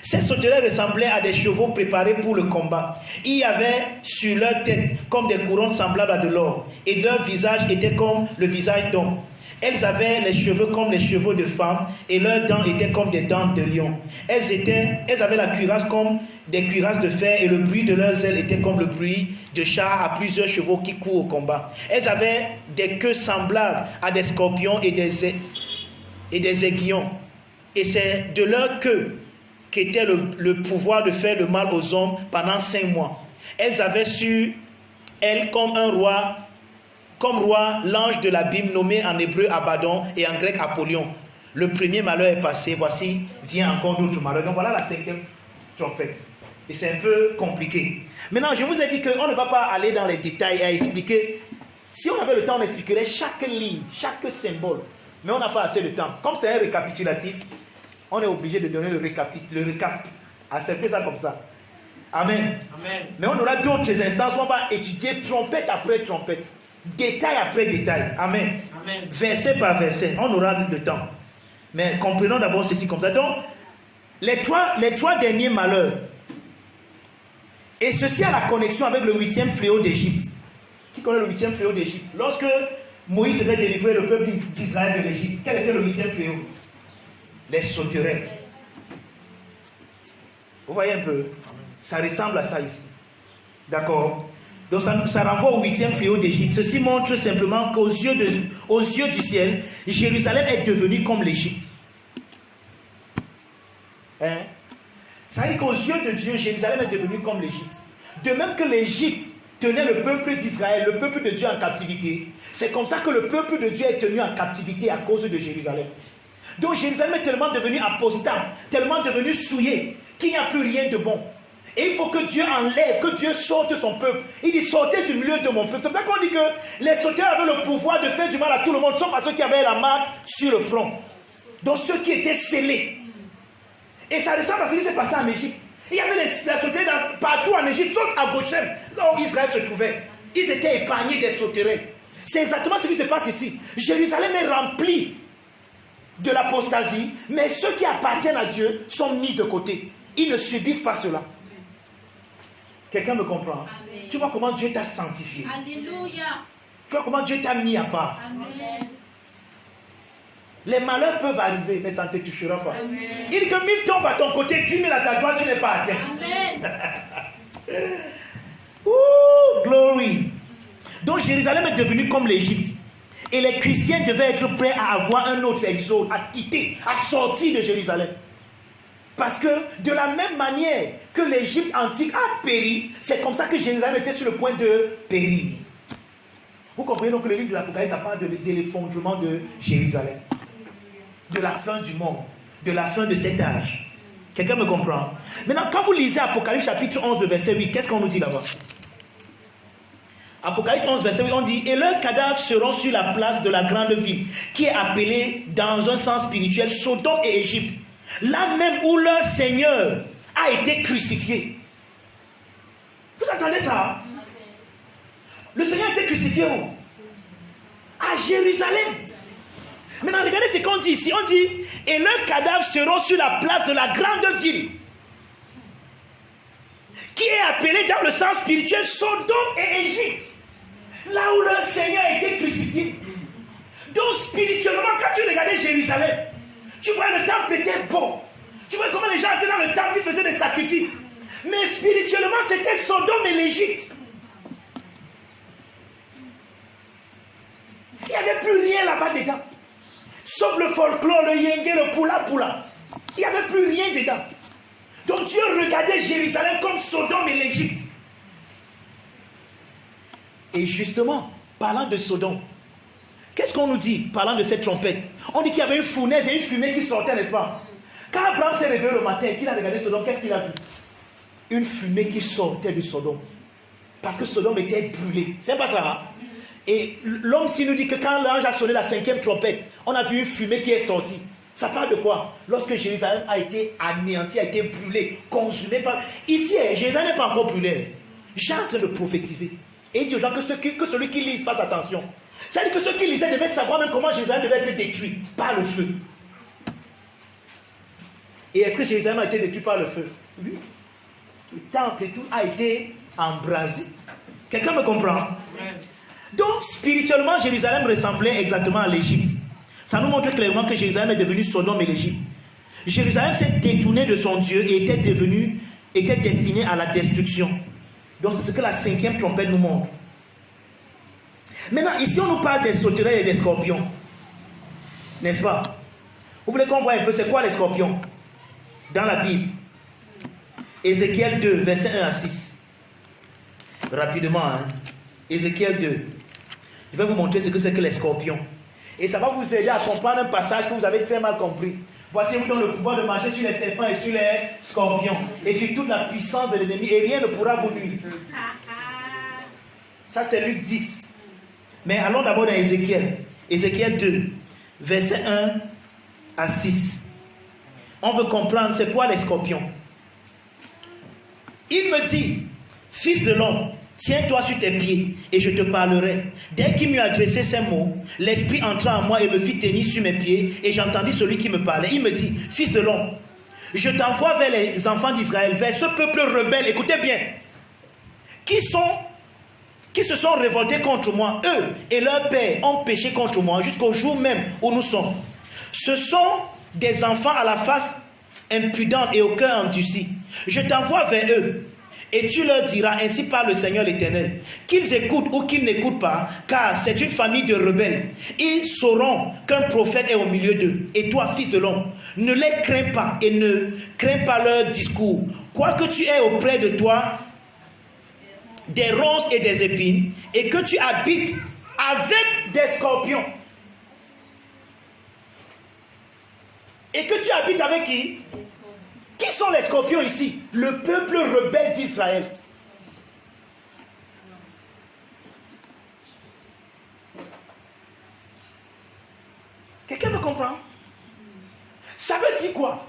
Ces sauterelles ressemblaient à des chevaux préparés pour le combat. Il y avait sur leur tête comme des couronnes semblables à de l'or et leur visage était comme le visage d'homme. Elles avaient les cheveux comme les cheveux de femmes et leurs dents étaient comme des dents de lion. Elles avaient la cuirasse comme des cuirasses de fer et le bruit de leurs ailes était comme le bruit de chars à plusieurs chevaux qui courent au combat. Elles avaient des queues semblables à des scorpions et des aiguillons. Et c'est de leur queue qu'était le pouvoir de faire le mal aux hommes pendant 5 mois. Elles avaient sur elles comme roi l'ange de l'abîme nommé en hébreu Abaddon et en grec Apollyon. Le premier malheur est passé, voici vient encore d'autres malheurs. Donc voilà la 5e trompette. Et c'est un peu compliqué. Maintenant, je vous ai dit qu'on ne va pas aller dans les détails et à expliquer. Si on avait le temps, on expliquerait chaque ligne, chaque symbole. Mais on n'a pas assez de temps. Comme c'est un récapitulatif, on est obligé de donner le récap. Acceptez ça comme ça. Amen. Amen. Mais on aura d'autres instances où on va étudier trompette après trompette. Détail après détail. Amen. Amen. Verset par verset. On aura le temps. Mais comprenons d'abord ceci comme ça. Donc, les trois derniers malheurs. Et ceci a la connexion avec le 8e fléau d'Égypte. Qui connaît le 8e fléau d'Égypte? Lorsque Moïse devait délivrer le peuple d'Israël de l'Égypte, quel était le 8e fléau? Les sauterelles. Vous voyez un peu? Ça ressemble à ça ici. D'accord? Donc ça renvoie au 8e fléau d'Égypte. Ceci montre simplement qu'aux yeux du ciel, Jérusalem est devenue comme l'Égypte. Hein? Ça veut dire qu'aux yeux de Dieu, Jérusalem est devenue comme l'Égypte. De même que l'Égypte tenait le peuple d'Israël, le peuple de Dieu en captivité, c'est comme ça que le peuple de Dieu est tenu en captivité à cause de Jérusalem. Donc Jérusalem est tellement devenu apostat, tellement devenu souillé, qu'il n'y a plus rien de bon. Et il faut que Dieu enlève, que Dieu sorte son peuple. Il dit sortez du milieu de mon peuple. C'est pour ça qu'on dit que les sauteurs avaient le pouvoir de faire du mal à tout le monde, sauf à ceux qui avaient la marque sur le front. Donc ceux qui étaient scellés. Et ça ressemble à ce qui s'est passé en Égypte. Il y avait les sauterelles partout en Égypte, sauf à Goshen, là où Israël se trouvait. Ils étaient épargnés des sauterelles. C'est exactement ce qui se passe ici. Jérusalem est remplie de l'apostasie, mais ceux qui appartiennent à Dieu sont mis de côté. Ils ne subissent pas cela. Quelqu'un me comprend? Amen. Tu vois comment Dieu t'a sanctifié. Alléluia. Tu vois comment Dieu t'a mis à part. Amen. Les malheurs peuvent arriver, mais ça ne te touchera pas. Amen. Il dit que 1000 tombent à ton côté, 10 000 à ta droite, tu n'es pas atteint. Amen. Ouh, glory. Donc Jérusalem est devenue comme l'Égypte. Et les chrétiens devaient être prêts à avoir un autre exode, à quitter, à sortir de Jérusalem. Parce que de la même manière que l'Égypte antique a péri, c'est comme ça que Jérusalem était sur le point de périr. Vous comprenez donc que le livre de l'Apocalypse, ça parle de l'effondrement de Jérusalem. De la fin du monde, de la fin de cet âge. Quelqu'un me comprend? Maintenant, quand vous lisez Apocalypse chapitre 11 de verset 8, qu'est-ce qu'on nous dit là-bas? Apocalypse 11 verset 8, on dit: et leurs cadavres seront sur la place de la grande ville, qui est appelée dans un sens spirituel Sodome et Égypte, là même où leur Seigneur a été crucifié. Vous entendez ça? Le Seigneur a été crucifié où? À Jérusalem. Maintenant, regardez ce qu'on dit ici. On dit: et leurs cadavres seront sur la place de la grande ville, qui est appelée dans le sens spirituel Sodome et Égypte, là où leur Seigneur a été crucifié. Donc spirituellement, quand tu regardais Jérusalem, tu vois le temple était beau. Tu vois comment les gens étaient dans le temple, ils faisaient des sacrifices. Mais spirituellement, c'était Sodome et l'Égypte. Il n'y avait plus rien là-bas dedans. Sauf le folklore, le yenge, le poula-poula. Il n'y avait plus rien dedans. Donc Dieu regardait Jérusalem comme Sodome et l'Égypte. Et justement, parlant de Sodome, qu'est-ce qu'on nous dit parlant de cette trompette? On dit qu'il y avait une fournaise et une fumée qui sortait, n'est-ce pas? Quand Abraham s'est réveillé le matin et qu'il a regardé Sodome, qu'est-ce qu'il a vu? Une fumée qui sortait de Sodome. Parce que Sodome était brûlé. C'est pas ça, hein? Et l'homme s'il nous dit que quand l'ange a sonné la 5e trompette, on a vu une fumée qui est sortie. Ça parle de quoi? Lorsque Jérusalem a été anéanti, a été brûlé, consumé par... Ici, Jérusalem n'est pas encore brûlé. J'ai en train de prophétiser. Et il dit aux gens que celui qui lise fasse attention. C'est-à-dire que ceux qui lisaient devaient savoir même comment Jérusalem devait être détruit par le feu. Et est-ce que Jérusalem a été détruit par le feu? Oui. Le temple et tout a été embrasé. Quelqu'un me comprend? Donc, spirituellement, Jérusalem ressemblait exactement à l'Égypte. Ça nous montre clairement que Jérusalem est devenu Sodome et l'Égypte. Jérusalem s'est détourné de son Dieu et était destiné à la destruction. Donc, c'est ce que la 5e trompette nous montre. Maintenant, ici, on nous parle des sauterelles et des scorpions. N'est-ce pas? Vous voulez qu'on voit un peu c'est quoi les scorpions? Dans la Bible. Ézéchiel 2, verset 1 à 6. Rapidement, hein. Ézéchiel 2. Je vais vous montrer ce que c'est que les scorpions. Et ça va vous aider à comprendre un passage que vous avez très mal compris. Voici, vous donne le pouvoir de marcher sur les serpents et sur les scorpions. Et sur toute la puissance de l'ennemi. Et rien ne pourra vous nuire. Ça, c'est Luc 10. Mais allons d'abord dans Ézéchiel. Ézéchiel 2, verset 1 à 6. On veut comprendre c'est quoi les scorpions. Il me dit: fils de l'homme, tiens-toi sur tes pieds et je te parlerai. Dès qu'il m'eut adressé ces mots, l'esprit entra en moi et me fit tenir sur mes pieds et j'entendis celui qui me parlait. Il me dit: fils de l'homme, je t'envoie vers les enfants d'Israël, vers ce peuple rebelle, écoutez bien, qui se sont révoltés contre moi. Eux et leurs pères ont péché contre moi jusqu'au jour même où nous sommes. Ce sont des enfants à la face impudente et au cœur endurci. Je t'envoie vers eux Et tu leur diras, ainsi parle le Seigneur l'Éternel, qu'ils écoutent ou qu'ils n'écoutent pas, car c'est une famille de rebelles. Ils sauront qu'un prophète est au milieu d'eux. Et toi, fils de l'homme, ne les crains pas et ne crains pas leur discours. Quoique tu aies auprès de toi des ronces et des épines, et que tu habites avec des scorpions. Et que tu habites avec qui? Qui sont les scorpions ici? Le peuple rebelle d'Israël. Quelqu'un me comprend? Ça veut dire quoi?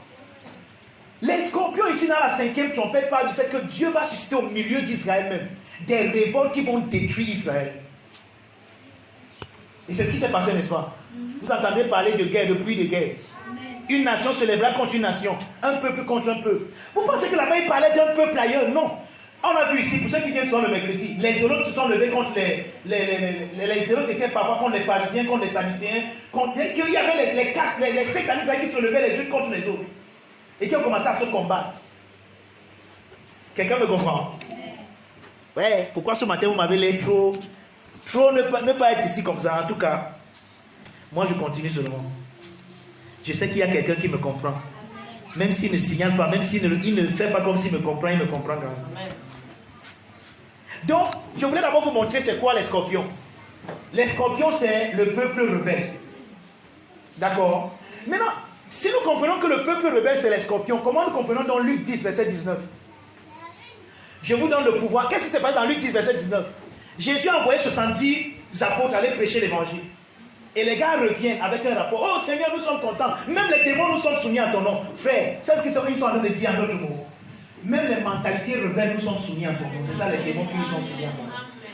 Les scorpions ici dans la 5e trompette parlent du fait que Dieu va susciter au milieu d'Israël même des révoltes qui vont détruire Israël. Et c'est ce qui s'est passé, n'est-ce pas? Vous entendez parler de guerre, de pluie de guerre. Une nation se lèvera contre une nation, un peuple contre un peuple. Vous pensez que là-bas il parlait d'un peuple ailleurs? Non. On a vu ici, pour ceux qui viennent sur le mercredi, les zélotes se sont levés contre les zélotes étaient parfois contre les pharisiens, contre les sadducéens, il y avait les castes, les sectanistes qui se levaient les unes contre les autres et qui ont commencé à se combattre. Quelqu'un me comprend? Ouais, pourquoi ce matin vous m'avez l'air trop ne pas être ici comme ça? En tout cas, moi je continue seulement. Je sais qu'il y a quelqu'un qui me comprend. Même s'il ne signale pas, même s'il ne fait pas comme s'il me comprend, il me comprend quand même. Amen. Donc, je voulais d'abord vous montrer c'est quoi les scorpions. Les scorpions, c'est le peuple rebelle. D'accord? Maintenant, si nous comprenons que le peuple rebelle, c'est les scorpions, comment nous comprenons dans Luc 10, verset 19? Je vous donne le pouvoir. Qu'est-ce qui s'est passé dans Luc 10, verset 19? Jésus a envoyé 70 apôtres aller prêcher l'évangile. Et les gars reviennent avec un rapport. Oh Seigneur, nous sommes contents. Même les démons nous sont soumis à ton nom. Frère, c'est ce qu'ils sont en train de dire en d'autres mots. Même les mentalités rebelles nous sont soumis à ton nom. C'est ça les démons qui nous sont soumis à ton nom.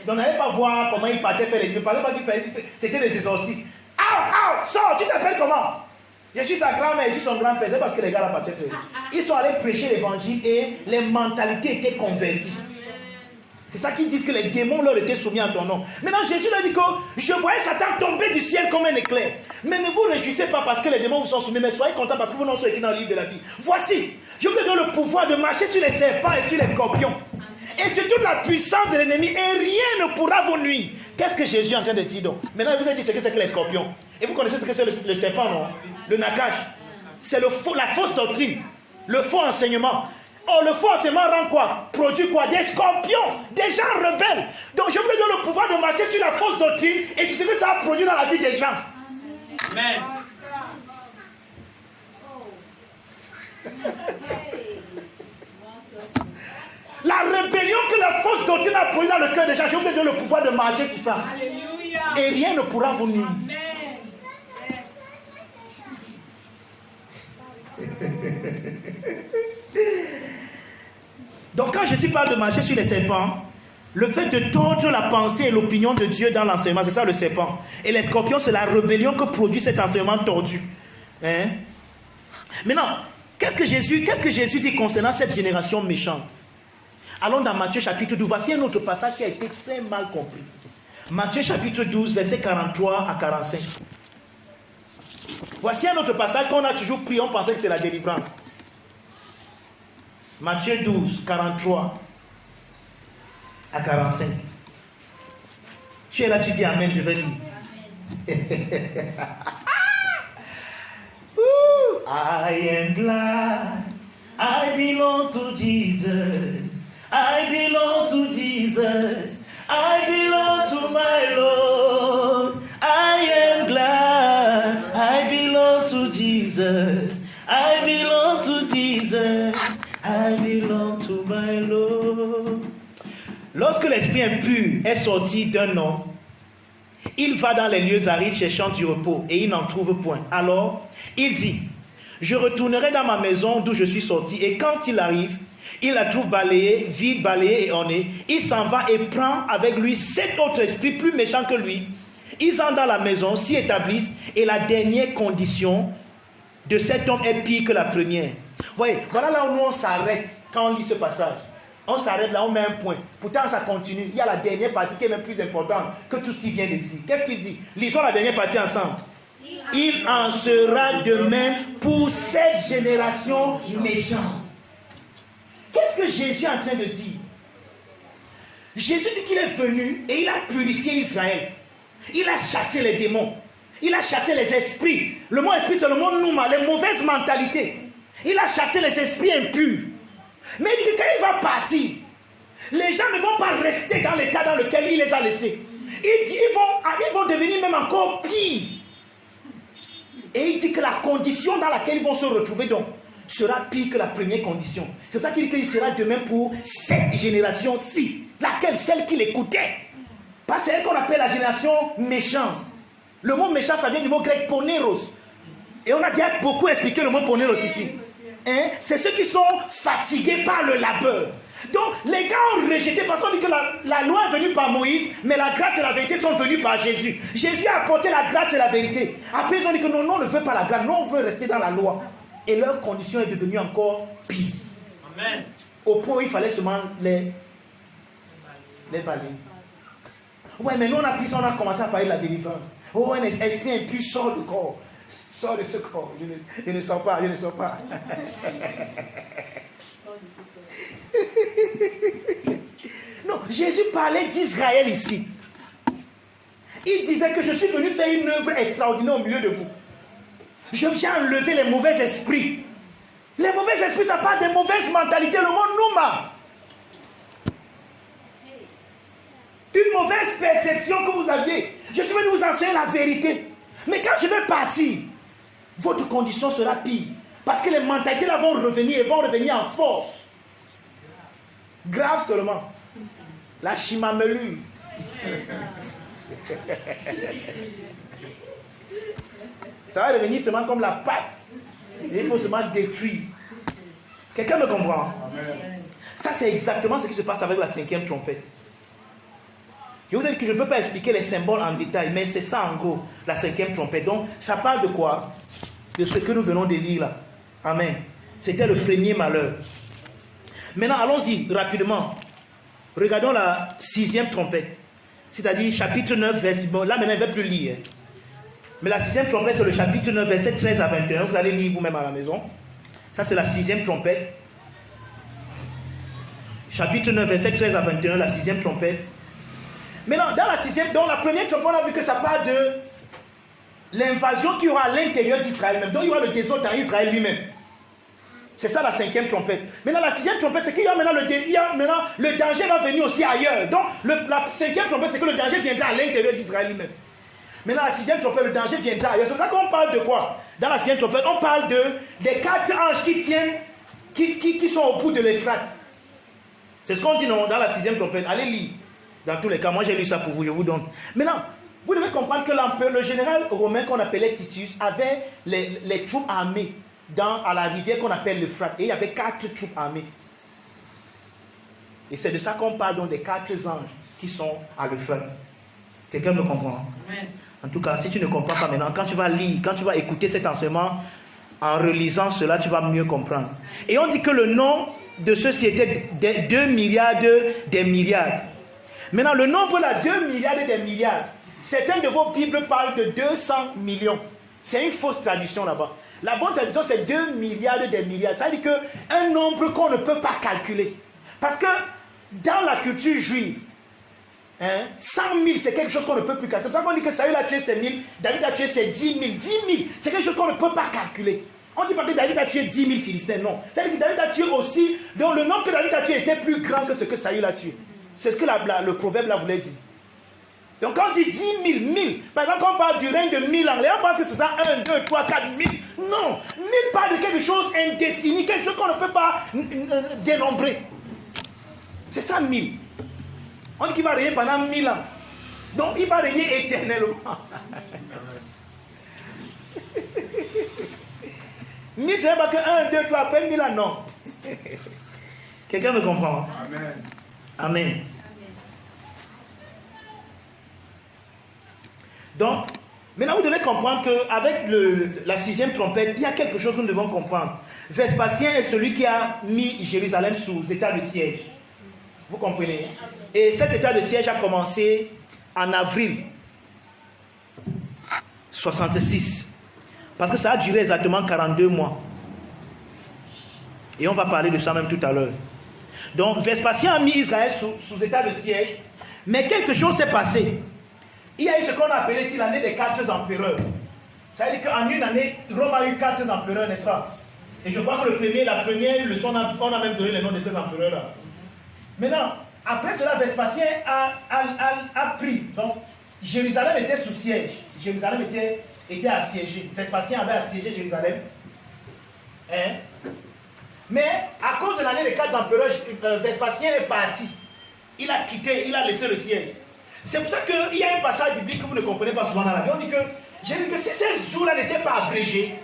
Donc n'allez pas voir comment ils partaient faire les... Ne parlez pas qu'ils c'était des exorcistes. Sors, tu t'appelles comment? Je suis sa grand-mère, je suis son grand-père. C'est parce que les gars là partaient faire. Ils sont allés prêcher l'évangile et les mentalités étaient converties. C'est ça qu'ils disent que les démons leur étaient soumis à ton nom. Maintenant Jésus leur dit que je voyais Satan tomber du ciel comme un éclair. Mais ne vous réjouissez pas parce que les démons vous sont soumis, mais soyez contents parce que vos noms sont écrits dans le livre de la vie. Voici, je vous donne le pouvoir de marcher sur les serpents et sur les scorpions. Et sur toute la puissance de l'ennemi, et rien ne pourra vous nuire. Qu'est-ce que Jésus est en train de dire donc? Maintenant il vous a dit ce que c'est que les scorpions. Et vous connaissez ce que c'est le serpent, non? Le nakash. C'est la fausse doctrine, le faux enseignement. Oh, le faux enseignement rend quoi? Produit quoi? Des scorpions, des gens rebelles. Donc je vous donne le pouvoir de marcher sur la fausse doctrine et c'est ce que ça a produit dans la vie des gens. Amen. La rébellion que la fausse doctrine a produit dans le cœur des gens, je vous donne le pouvoir de marcher sur ça. Alléluia. Et rien ne pourra vous nuire. Donc quand Jésus parle de marcher sur les serpents, le fait de tordre la pensée et l'opinion de Dieu dans l'enseignement, c'est ça le serpent. Et les scorpions, c'est la rébellion que produit cet enseignement tordu. Hein? Maintenant, qu'est-ce que Jésus dit concernant cette génération méchante? Allons dans Matthieu chapitre 12. Voici un autre passage qui a été très mal compris. Matthieu chapitre 12, versets 43 à 45. Voici un autre passage qu'on a toujours pris, on pensait que c'est la délivrance. Matthieu 12, 43 à 45. Tu es là, tu dis Amen, je vais lire. I am glad I belong to Jesus. I belong to Jesus. I belong to my Lord. I am glad I belong to Jesus. I belong to Jesus. I belong to my Lord. Lorsque l'esprit impur est sorti d'un homme, il va dans les lieux arides cherchant du repos et il n'en trouve point. Alors, il dit, je retournerai dans ma maison d'où je suis sorti. Et quand il arrive, il la trouve balayée, vide, balayée et ornée. Il s'en va et prend avec lui 7 autres esprits plus méchants que lui. Ils entrent dans la maison, s'y établissent et la dernière condition de cet homme est pire que la première. Voyez, voilà là où nous on s'arrête quand on lit ce passage. On s'arrête là, on met un point. Pourtant ça continue. Il y a la dernière partie qui est même plus importante que tout ce qu'il vient de dire. Qu'est-ce qu'il dit? Lisons la dernière partie ensemble. Il en sera de même pour cette génération méchante. Qu'est-ce que Jésus est en train de dire? Jésus dit qu'il est venu et il a purifié Israël. Il a chassé les démons. Il a chassé les esprits. Le mot esprit, c'est le mot nouma, les mauvaises mentalités. Il a chassé les esprits impurs. Mais il dit que quand il va partir, les gens ne vont pas rester dans l'état dans lequel il les a laissés. Ils vont devenir même encore pire. Et il dit que la condition dans laquelle ils vont se retrouver donc sera pire que la première condition. C'est pour ça qu'il dit qu'il sera demain pour cette génération-ci. Laquelle? Celle qui l'écoutait. Parce que c'est elle qu'on appelle la génération méchante. Le mot méchant, ça vient du mot grec poneros. Et on a déjà beaucoup expliqué le mot poneros ici. Hein? C'est ceux qui sont fatigués par le labeur. Donc les gars ont rejeté parce qu'on dit que la loi est venue par Moïse, mais la grâce et la vérité sont venues par Jésus. Jésus a apporté la grâce et la vérité. Après ils ont dit que non, on ne veut pas la grâce, nous on veut rester dans la loi. Et leur condition est devenue encore pire. Amen. Au point où il fallait seulement les balayer. Ouais, mais nous on a pris ça, on a commencé à parler de la délivrance. Oh, un esprit impur sort du corps. Sors de ce corps. Je ne sors pas, je ne sors pas. Non, Jésus parlait d'Israël ici. Il disait que je suis venu faire une œuvre extraordinaire au milieu de vous. Je viens enlever les mauvais esprits. Les mauvais esprits, ça parle des mauvaises mentalités, le mot nouma. Une mauvaise perception que vous aviez. Je suis venu vous enseigner la vérité. Mais quand je vais partir, votre condition sera pire. Parce que les mentalités là vont revenir et vont revenir en force. Grave seulement. La chimamelue. Ça va revenir seulement comme la pâte. Et il faut seulement détruire. Quelqu'un me comprend? Amen. Ça c'est exactement ce qui se passe avec la 5e trompette. Je vous ai dit que je ne peux pas expliquer les symboles en détail, mais c'est ça en gros, la 5e trompette. Donc, ça parle de quoi? De ce que nous venons de lire là. Amen. C'était le premier malheur. Maintenant, allons-y rapidement. Regardons la 6e trompette. C'est-à-dire chapitre 9, verset... Bon, là maintenant, il ne va plus lire. Mais la 6e trompette, c'est le chapitre 9, verset 13 à 21. Vous allez lire vous-même à la maison. Ça, c'est la 6e trompette. Chapitre 9, verset 13 à 21, la 6e trompette. Maintenant, dans la 6e, dans la première trompette, on a vu que ça parle de l'invasion qu'il y aura à l'intérieur d'Israël même. Donc, il y aura le désordre dans Israël lui-même. C'est ça la 5e trompette. Maintenant, la 6e trompette, c'est qu'il y a maintenant le danger va venir aussi ailleurs. Donc, la 5e trompette, c'est que le danger viendra à l'intérieur d'Israël lui-même. Maintenant, la 6e trompette, le danger viendra ailleurs. C'est pour ça qu'on parle de quoi? Dans la 6e trompette, on parle des 4 anges qui tiennent, qui sont au bout de l'Euphrate. C'est ce qu'on dit non, dans la 6e trompette. Allez lire. Dans tous les cas, moi j'ai lu ça pour vous, je vous donne. Maintenant, vous devez comprendre que l'empereur, le général romain qu'on appelait Titus, avait les troupes armées à la rivière qu'on appelle l'Euphrate. Et il y avait 4 troupes armées. Et c'est de ça qu'on parle donc des 4 anges qui sont à l'Euphrate. Quelqu'un me comprend? Amen. En tout cas, si tu ne comprends pas maintenant, quand tu vas lire, quand tu vas écouter cet enseignement, en relisant cela, tu vas mieux comprendre. Et on dit que le nom de ceux-ci était 2 milliards des milliards. Maintenant, le nombre là, 2 milliards et des milliards, certaines de vos Bibles parlent de 200 millions. C'est une fausse traduction là-bas. La bonne traduction, c'est 2 milliards et des milliards. Ça veut dire qu'un nombre qu'on ne peut pas calculer. Parce que dans la culture juive, 100 000, c'est quelque chose qu'on ne peut plus calculer. C'est pour ça qu'on dit que Saül a tué ses 1000, David a tué ses 10 000. 10 000, c'est quelque chose qu'on ne peut pas calculer. On dit pas que David a tué 10 000 Philistins, non. C'est-à-dire que David a tué aussi, donc le nombre que David a tué était plus grand que ce que Saül a tué. C'est ce que le proverbe là voulait dire. Donc quand on dit 10 000, 1000, par exemple quand on parle du règne de 1000 ans, les gens pensent que c'est ça 1, 2, 3, 4, 1000. Non, 1000 parle de quelque chose indéfini, quelque chose qu'on ne peut pas dénombrer. C'est ça 1000. On dit qu'il va régner pendant 1000 ans. Donc il va régner éternellement. 1000 c'est pas que 1, 2, 3, après 1000 ans, non. Quelqu'un me comprend? Amen. Amen. Donc, maintenant vous devez comprendre qu'avec la 6e trompette, il y a quelque chose que nous devons comprendre. Vespasien est celui qui a mis Jérusalem sous état de siège. Vous comprenez? Et cet état de siège a commencé en avril 66. Parce que ça a duré exactement 42 mois. Et on va parler de ça même tout à l'heure. Donc Vespasien a mis Israël sous état de siège, mais quelque chose s'est passé. Il y a eu ce qu'on a appelé ici l'année des 4 empereurs. Ça veut dire qu'en une année, Rome a eu 4 empereurs, n'est-ce pas? Et je crois que la première leçon, on a même donné le nom de ces empereurs-là. Maintenant, après cela, Vespasien a pris. Donc, Jérusalem était sous siège. Jérusalem était assiégée. Vespasien avait assiégé Jérusalem. Hein? Mais à cause de l'année des 4 empereurs, Vespasien est parti. Il a quitté, il a laissé le siège. C'est pour ça qu'il y a un passage biblique que vous ne comprenez pas souvent dans la Bible. On dit que, si ces jours-là n'étaient pas abrégés,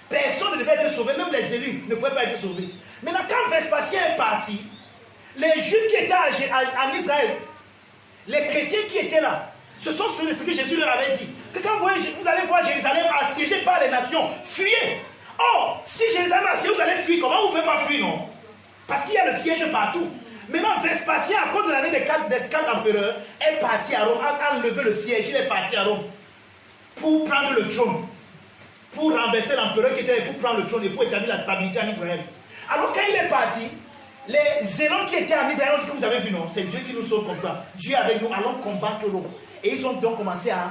personne ne devait être sauvé, même les élus ne pouvaient pas être sauvés. Maintenant, quand Vespasien est parti, les Juifs qui étaient en Israël, les chrétiens qui étaient là, se sont souvenus de ce que Jésus leur avait dit. Que quand vous allez voir Jérusalem assiégée par les nations, fuyez. Or, si Jérusalem est assiégée, vous allez fuir. Comment vous ne pouvez pas fuir, non? Parce qu'il y a le siège partout. Maintenant, Vespasien, à cause de l'année des 4 empereurs, est parti à Rome, a enlevé le siège, il est parti à Rome pour prendre le trône, pour renverser l'empereur qui était pour prendre le trône et pour établir la stabilité en Israël. Alors quand il est parti, les zélons qui étaient en Israël ont dit que vous avez vu, non, c'est Dieu qui nous sauve comme ça. Dieu avec nous, allons combattre Rome. Et ils ont donc commencé à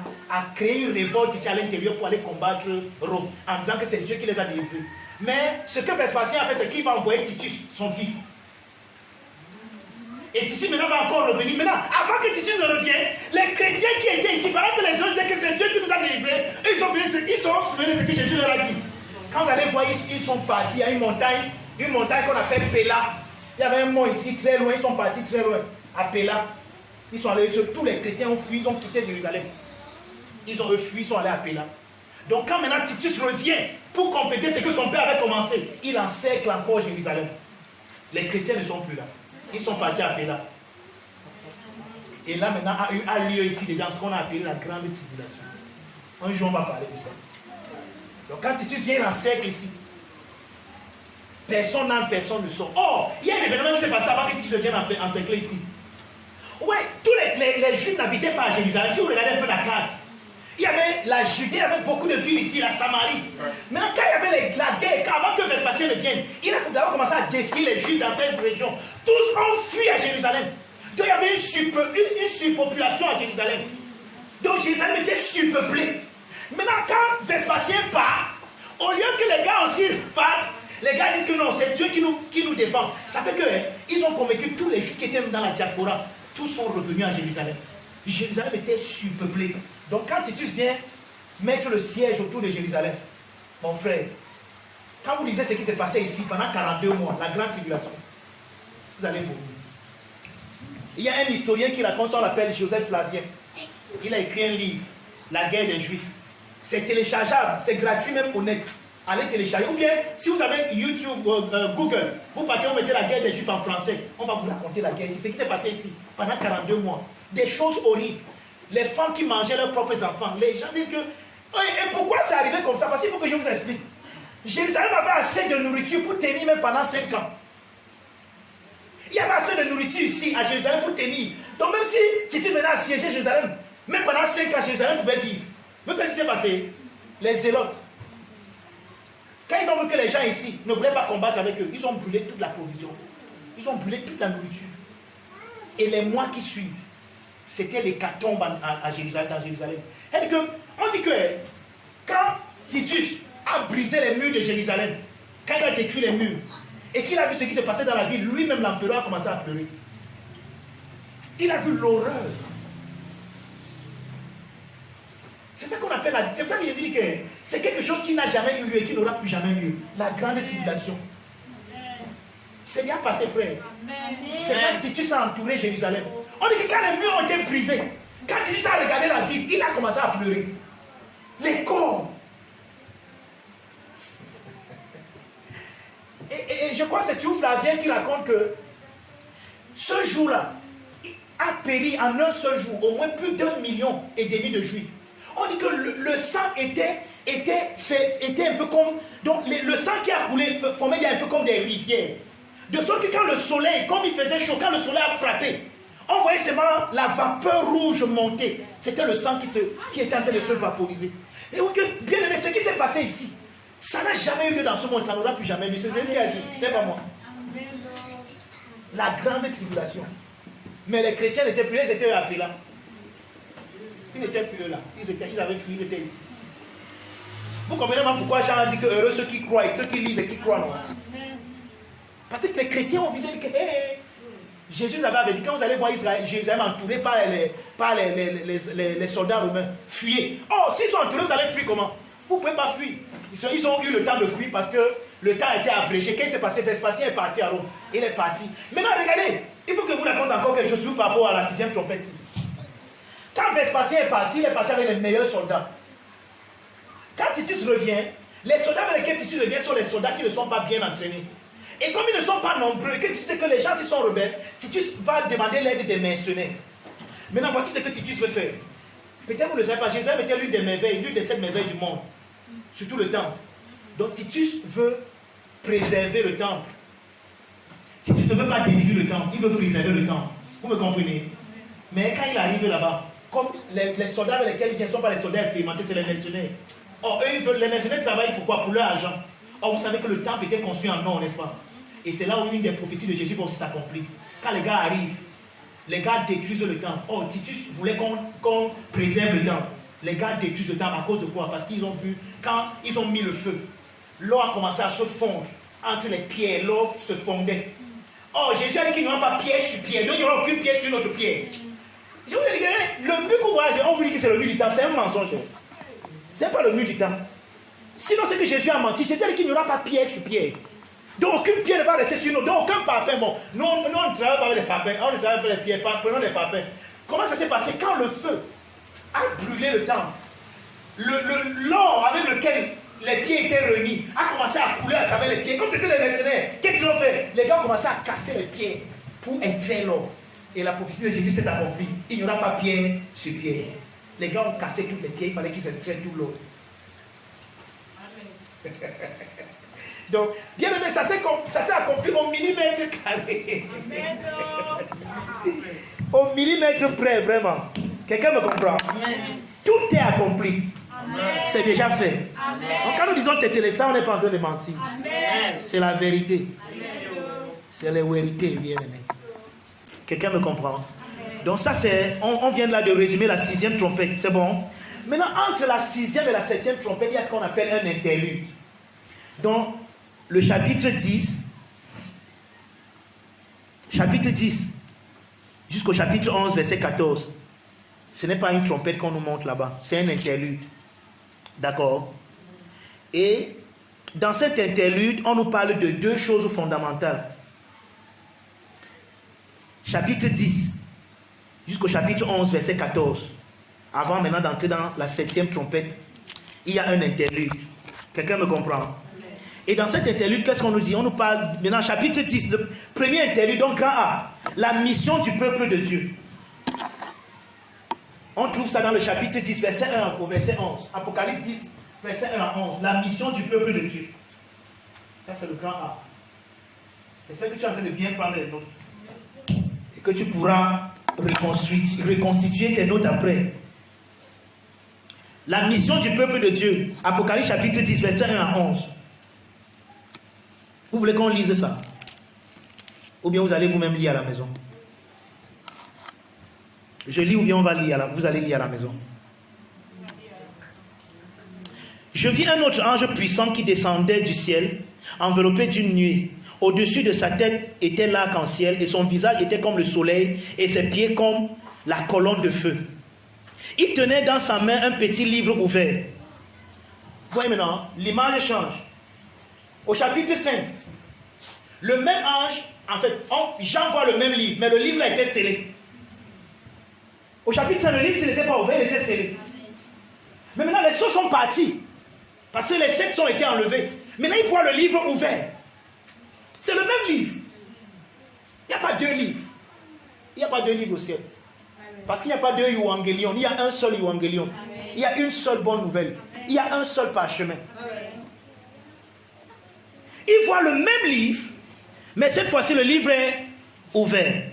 créer une révolte ici à l'intérieur pour aller combattre Rome, en disant que c'est Dieu qui les a délivrés. Mais ce que Vespasien a fait, c'est qu'il va envoyer Titus, son fils. Et Titus maintenant va encore revenir. Maintenant, avant que Titus ne revienne, les chrétiens qui étaient ici, pendant que les gens disaient que c'est Dieu qui nous a délivrés, ils sont souvenus de ce que Jésus leur a dit. Quand vous allez voir, ils sont partis à une montagne qu'on appelle Péla. Il y avait un mont ici très loin, ils sont partis très loin, à Péla. Ils sont allés, tous les chrétiens ont fui, ils ont quitté Jérusalem. Ils ont fui, ils sont allés à Péla. Donc quand maintenant Titus revient pour compléter ce que son père avait commencé, il encercle encore Jérusalem. Les chrétiens ne sont plus là. Ils sont partis à Péla. Et là maintenant a lieu ici dedans ce qu'on a appelé la grande tribulation. Un jour on va parler de ça. Donc quand Titus vient, il encercle ici. Personne n'entre, personne ne sort. Or, il y a un événement qui s'est passé avant que Titus vienne encercler ici. Ouais, tous les Juifs n'habitaient pas à Jérusalem. Si vous regardez un peu la carte, il y avait la Judée, il y avait beaucoup de villes ici, la Samarie. Maintenant, quand il y avait la guerre, avant que Vespasien ne vienne, il a d'abord commencé à défier les Juifs dans cette région. Tous ont fui à Jérusalem. Donc il y avait une surpopulation à Jérusalem. Donc Jérusalem était surpeuplée. Maintenant, quand Vespasien part, au lieu que les gars aussi partent, les gars disent que non, c'est Dieu qui nous défend. Ça fait qu'ils ont convaincu tous les Juifs qui étaient dans la diaspora. Tous sont revenus à Jérusalem. Jérusalem était surpeuplée. Donc quand Titus vient mettre le siège autour de Jérusalem, mon frère, quand vous lisez ce qui s'est passé ici pendant 42 mois, la grande tribulation, vous allez vous dire. Il y a un historien qui raconte ça, on l'appelle Joseph Flavien. Il a écrit un livre, La guerre des Juifs. C'est téléchargeable, c'est gratuit même au net. Allez télécharger. Ou bien, si vous avez YouTube, Google, vous partez, vous mettez la guerre des Juifs en français. On va vous raconter la guerre ici. Ce qui s'est passé ici pendant 42 mois. Des choses horribles. Les femmes qui mangeaient leurs propres enfants. Les gens disent que... Et pourquoi c'est arrivé comme ça? Parce qu'il faut que je vous explique. Jérusalem avait assez de nourriture pour tenir même pendant 5 ans. Il y avait assez de nourriture ici à Jérusalem pour tenir. Donc même si Titus venait assiéger Jérusalem, même pendant 5 ans, Jérusalem pouvait vivre. Vous savez ce qui s'est passé? Les zélotes. Quand ils ont vu que les gens ici ne voulaient pas combattre avec eux, ils ont brûlé toute la provision. Ils ont brûlé toute la nourriture. Et les mois qui suivent, c'était l'hécatombe à Jérusalem, dans Jérusalem. On dit que quand Titus a brisé les murs de Jérusalem, quand il a détruit les murs, et qu'il a vu ce qui se passait dans la ville, lui-même l'empereur a commencé à pleurer. Il a vu l'horreur. C'est ça qu'on appelle c'est ça que Jésus dit que c'est quelque chose qui n'a jamais eu lieu et qui n'aura plus jamais lieu. La grande tribulation. C'est bien passé, frère. C'est quand Titus a entouré Jérusalem. On dit que quand les murs ont été brisés, quand Titus a regardé la ville, il a commencé à pleurer. Les corps. Et je crois que c'est Théophile Flavien qui raconte que ce jour-là a péri en un seul jour au moins plus d'1,5 million de Juifs. On dit que le sang était un peu comme... Donc le sang qui a coulé formait un peu comme des rivières. De sorte que quand le soleil, comme il faisait chaud, quand le soleil a frappé, on voyait seulement la vapeur rouge monter. C'était le sang qui était en train de se vaporiser. Et donc, bien aimé, ce qui s'est passé ici, ça n'a jamais eu lieu dans ce monde, ça n'aura plus jamais lieu. C'est Dieu qui a dit, c'est pas moi. La grande tribulation. Mais les chrétiens n'étaient plus, ils étaient appelés là. Ils n'étaient plus là. Ils avaient fui, ils étaient ici. Vous comprenez pourquoi Jean a dit que heureux ceux qui croient, ceux qui lisent et qui croient, non? Parce que les chrétiens ont visé que Jésus nous avait dit, quand vous allez voir Israël, Jérusalem entouré par les soldats romains, fuyez. Oh, s'ils sont entourés, vous allez fuir comment? Vous ne pouvez pas fuir. Ils ont eu le temps de fuir parce que le temps était abrégé. Qu'est-ce qui s'est passé? Vespasien est parti à Rome. Il est parti. Maintenant, regardez, il faut que vous raconte encore quelque chose par rapport à la 6e trompette. Quand Vespasien est parti, il est parti avec les meilleurs soldats. Quand Titus revient, les soldats avec lesquels Titus revient sont les soldats qui ne sont pas bien entraînés. Et comme ils ne sont pas nombreux, et que tu sais que les gens s'ils sont rebelles, Titus va demander l'aide des mercenaires. Maintenant, voici ce que Titus veut faire. Peut-être vous ne le savez pas, Jérusalem était l'une des merveilles, l'une des 7 merveilles du monde. Surtout le temple. Donc Titus veut préserver le temple. Titus ne veut pas détruire le temple, il veut préserver le temple. Vous me comprenez? Mais quand il arrive là-bas, comme les soldats avec lesquels il vient ne sont pas les soldats expérimentés, c'est les mercenaires. Or, eux, les mercenaires travaillent pourquoi? Pour leur argent. Or, vous savez que le temple était construit en or, n'est-ce pas? Et c'est là où une des prophéties de Jésus va aussi s'accomplir. Quand les gars arrivent, les gars détruisent le temple. Or, Titus voulait qu'on préserve le temple. Les gars détruisent le temple à cause de quoi? Parce qu'ils ont vu, quand ils ont mis le feu, l'eau a commencé à se fondre entre les pierres, l'eau se fondait. Or, Jésus a dit qu'il n'y aura pas pierre sur pierre, donc il n'y aura aucune pierre sur une autre pierre. Je vous dis, le mur qu'on voit, on vous dit que c'est le mur du temple, c'est un mensonge. Ce n'est pas le mur du temple. Sinon, c'est que Jésus a menti. Jésus a dit qu'il n'y aura pas pierre sur pierre. Donc, aucune pierre ne va rester sur nous. Donc, aucun papin. Bon, nous, on ne travaille pas avec les papins. On ne travaille pas avec les pierres. Prenons les papins. Comment ça s'est passé? Quand le feu a brûlé le temple, l'or avec lequel les pieds étaient réunis a commencé à couler à travers les pieds. Comme c'était les mercenaires, qu'est-ce qu'ils ont fait? Les gars ont commencé à casser les pieds pour extraire l'or. Et la prophétie de Jésus s'est accomplie. Il n'y aura pas pierre sur pierre. Les gars ont cassé toutes les pierres. Il fallait qu'ils extraient tout l'or. Donc, bien aimé, ça s'est accompli au millimètre carré. Au millimètre près, vraiment. Quelqu'un me comprend? Amen. Tout est accompli. C'est déjà fait. Amen. Donc, quand nous disons tétélessa, on n'est pas en train de mentir. C'est la vérité. C'est la vérité, bien aimé. Quelqu'un me comprend? Donc, ça, c'est. On vient là de résumer la 6e trompette. C'est bon? Maintenant, entre la 6e et la 7e trompette, il y a ce qu'on appelle un interlude. Donc, le chapitre 10, jusqu'au chapitre 11, verset 14, ce n'est pas une trompette qu'on nous montre là-bas, c'est un interlude. D'accord? Et dans cet interlude, on nous parle de 2 choses fondamentales. Chapitre 10, jusqu'au chapitre 11, verset 14. Avant maintenant d'entrer dans la 7e trompette, il y a un interlude. Quelqu'un me comprend? Et dans cet interlude, qu'est-ce qu'on nous dit? On nous parle maintenant, chapitre 10, le premier interlude, donc grand A, la mission du peuple de Dieu. On trouve ça dans le chapitre 10, verset 1 au verset 11. Apocalypse 10, verset 1 à 11. La mission du peuple de Dieu. Ça, c'est le grand A. J'espère que tu es en train de bien prendre les notes. Et que tu pourras reconstituer tes notes après. La mission du peuple de Dieu. Apocalypse chapitre 10, verset 1 à 11. Vous voulez qu'on lise ça? Ou bien vous allez vous-même lire à la maison? Je lis ou bien on va lire vous allez lire à la maison. Je vis un autre ange puissant qui descendait du ciel, enveloppé d'une nuée. Au-dessus de sa tête était l'arc-en-ciel et son visage était comme le soleil et ses pieds comme la colonne de feu. Il tenait dans sa main un petit livre ouvert. Vous voyez maintenant, l'image change. Au chapitre 5, le même ange, en fait, Jean voit le même livre, mais le livre a été scellé. Au chapitre 5, le livre, s'il n'était pas ouvert, il était scellé. Mais maintenant, les sceaux sont partis, parce que les 7 ont été enlevés. Maintenant, il voit le livre ouvert. C'est le même livre. Il n'y a pas 2 livres. Il n'y a pas 2 livres au ciel. Parce qu'il n'y a pas 2 évangélions. Il y a un seul évangélion. Il y a une seule bonne nouvelle. Il y a un seul parchemin. Il voit le même livre, mais cette fois-ci, le livre est ouvert.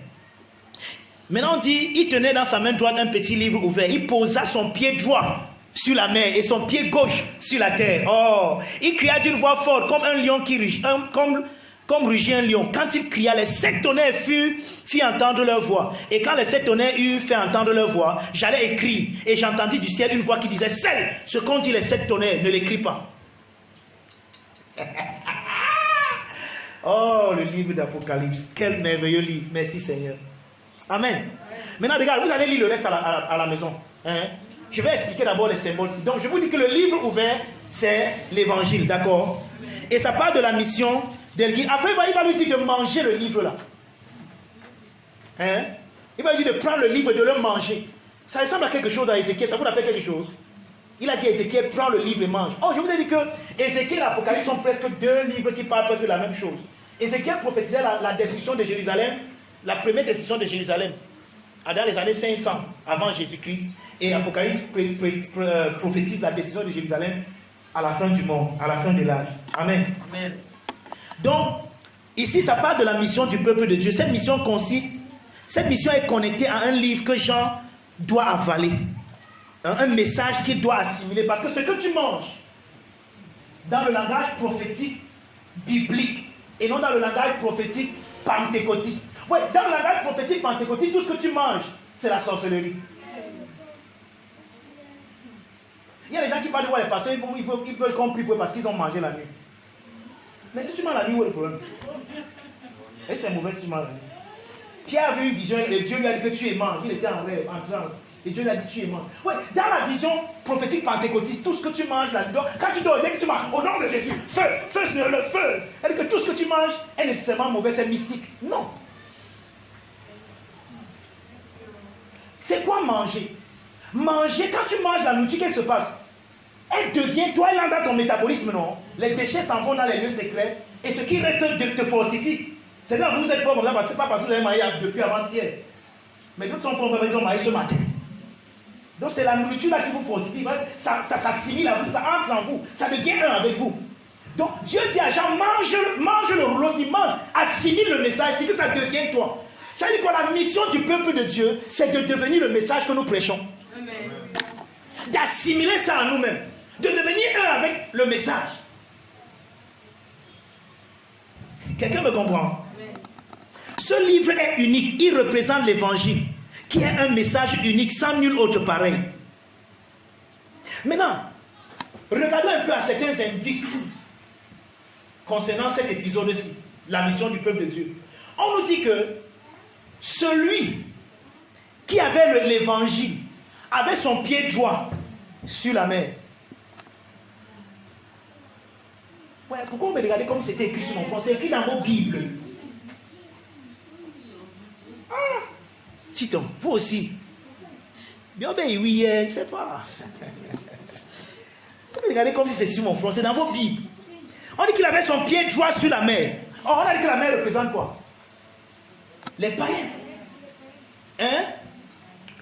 Maintenant, on dit, il tenait dans sa main droite un petit livre ouvert. Il posa son pied droit sur la mer et son pied gauche sur la terre. Oh, il cria d'une voix forte, comme un lion qui ruge, comme comme rugit un lion. Quand il cria, les 7 tonnerres firent entendre leur voix. Et quand les 7 tonnerres eurent fait entendre leur voix, j'allais écrire. Et j'entendis du ciel une voix qui disait, celle, ce qu'ont dit les 7 tonnerres, ne l'écris pas. Oh, le livre d'Apocalypse. Quel merveilleux livre. Merci Seigneur. Amen. Maintenant, regarde, vous allez lire le reste à la maison. Hein? Je vais expliquer d'abord les symboles. Donc, je vous dis que le livre ouvert, c'est l'évangile, d'accord? Et ça parle de la mission d'Elguy. Après, il va lui dire de manger le livre là. Hein? Il va lui dire de prendre le livre et de le manger. Ça ressemble à quelque chose à Ézéchiel. Ça vous rappelle quelque chose? Il a dit à Ézéchiel, prends le livre et mange. Oh, je vous ai dit que Ézéchiel et l'Apocalypse sont presque 2 livres qui parlent presque de la même chose. Ézéchiel prophétisait la destruction de Jérusalem, la première destruction de Jérusalem, dans les années 500 avant Jésus-Christ. Et Apocalypse prophétise la destruction de Jérusalem à la fin du monde, à la fin de l'âge. Amen. Amen. Donc, ici, ça parle de la mission du peuple de Dieu. Cette mission est connectée à un livre que Jean doit avaler. Un message qu'il doit assimiler. Parce que ce que tu manges, dans le langage prophétique biblique, et non dans le langage prophétique pentecôtiste. Ouais, dans le langage prophétique pentecôtiste, tout ce que tu manges, c'est la sorcellerie. Il y a des gens qui parlent de voir les pasteurs, ils veulent qu'on prie parce qu'ils ont mangé la nuit. Mais si tu manges la nuit, où est le problème? Et c'est mauvais si tu manges la nuit. Pierre avait une vision et Dieu lui a dit que tu es mange. Il était en rêve, en transe. Et Dieu lui a dit tu es mange. Ouais, dans la vision prophétique pentecôtiste, tout ce que tu manges là-dedans, quand tu dors, dès que tu manges, au nom de Jésus, feu, Seigneur, le feu. C'est-à-dire que tout ce que tu manges est nécessairement mauvais, c'est mystique. Non. C'est quoi manger? Manger, quand tu manges la nourriture, qu'est-ce qui se passe? Elle devient, toi, elle entre dans ton métabolisme, non? Les déchets s'en vont dans les lieux secrets et ce qui reste te fortifie. C'est-à-dire que vous êtes fort comme ça, c'est pas parce que vous avez maillé depuis avant-hier. Mais d'autres sont forts, ils ont maillé ce matin. Donc c'est la nourriture là qui vous fortifie. Ça s'assimile à vous, ça entre en vous, ça devient un avec vous. Donc Dieu dit à Jean, mange le rouleau, s'il mange, assimile le message, c'est que ça devient toi. Ça veut dire que la mission du peuple de Dieu, c'est de devenir le message que nous prêchons. Amen. D'assimiler ça à nous-mêmes. De devenir un avec le message. Quelqu'un me comprend? Amen. Ce livre est unique. Il représente l'évangile, qui est un message unique, sans nul autre pareil. Maintenant, regardons un peu à certains indices concernant cet épisode-ci, la mission du peuple de Dieu. On nous dit que celui qui avait l'évangile avait son pied droit sur la mer. Ouais, pourquoi vous me regardez comme c'était écrit sur mon front? C'est écrit dans vos Bibles. Ah, Titon, vous aussi. Bien, ben oui, je ne sais pas. Vous me regardez comme si c'est sur mon front, c'est dans vos Bibles. On dit qu'il avait son pied droit sur la mer. Oh, on a dit que la mer représente quoi? Les païens. Hein?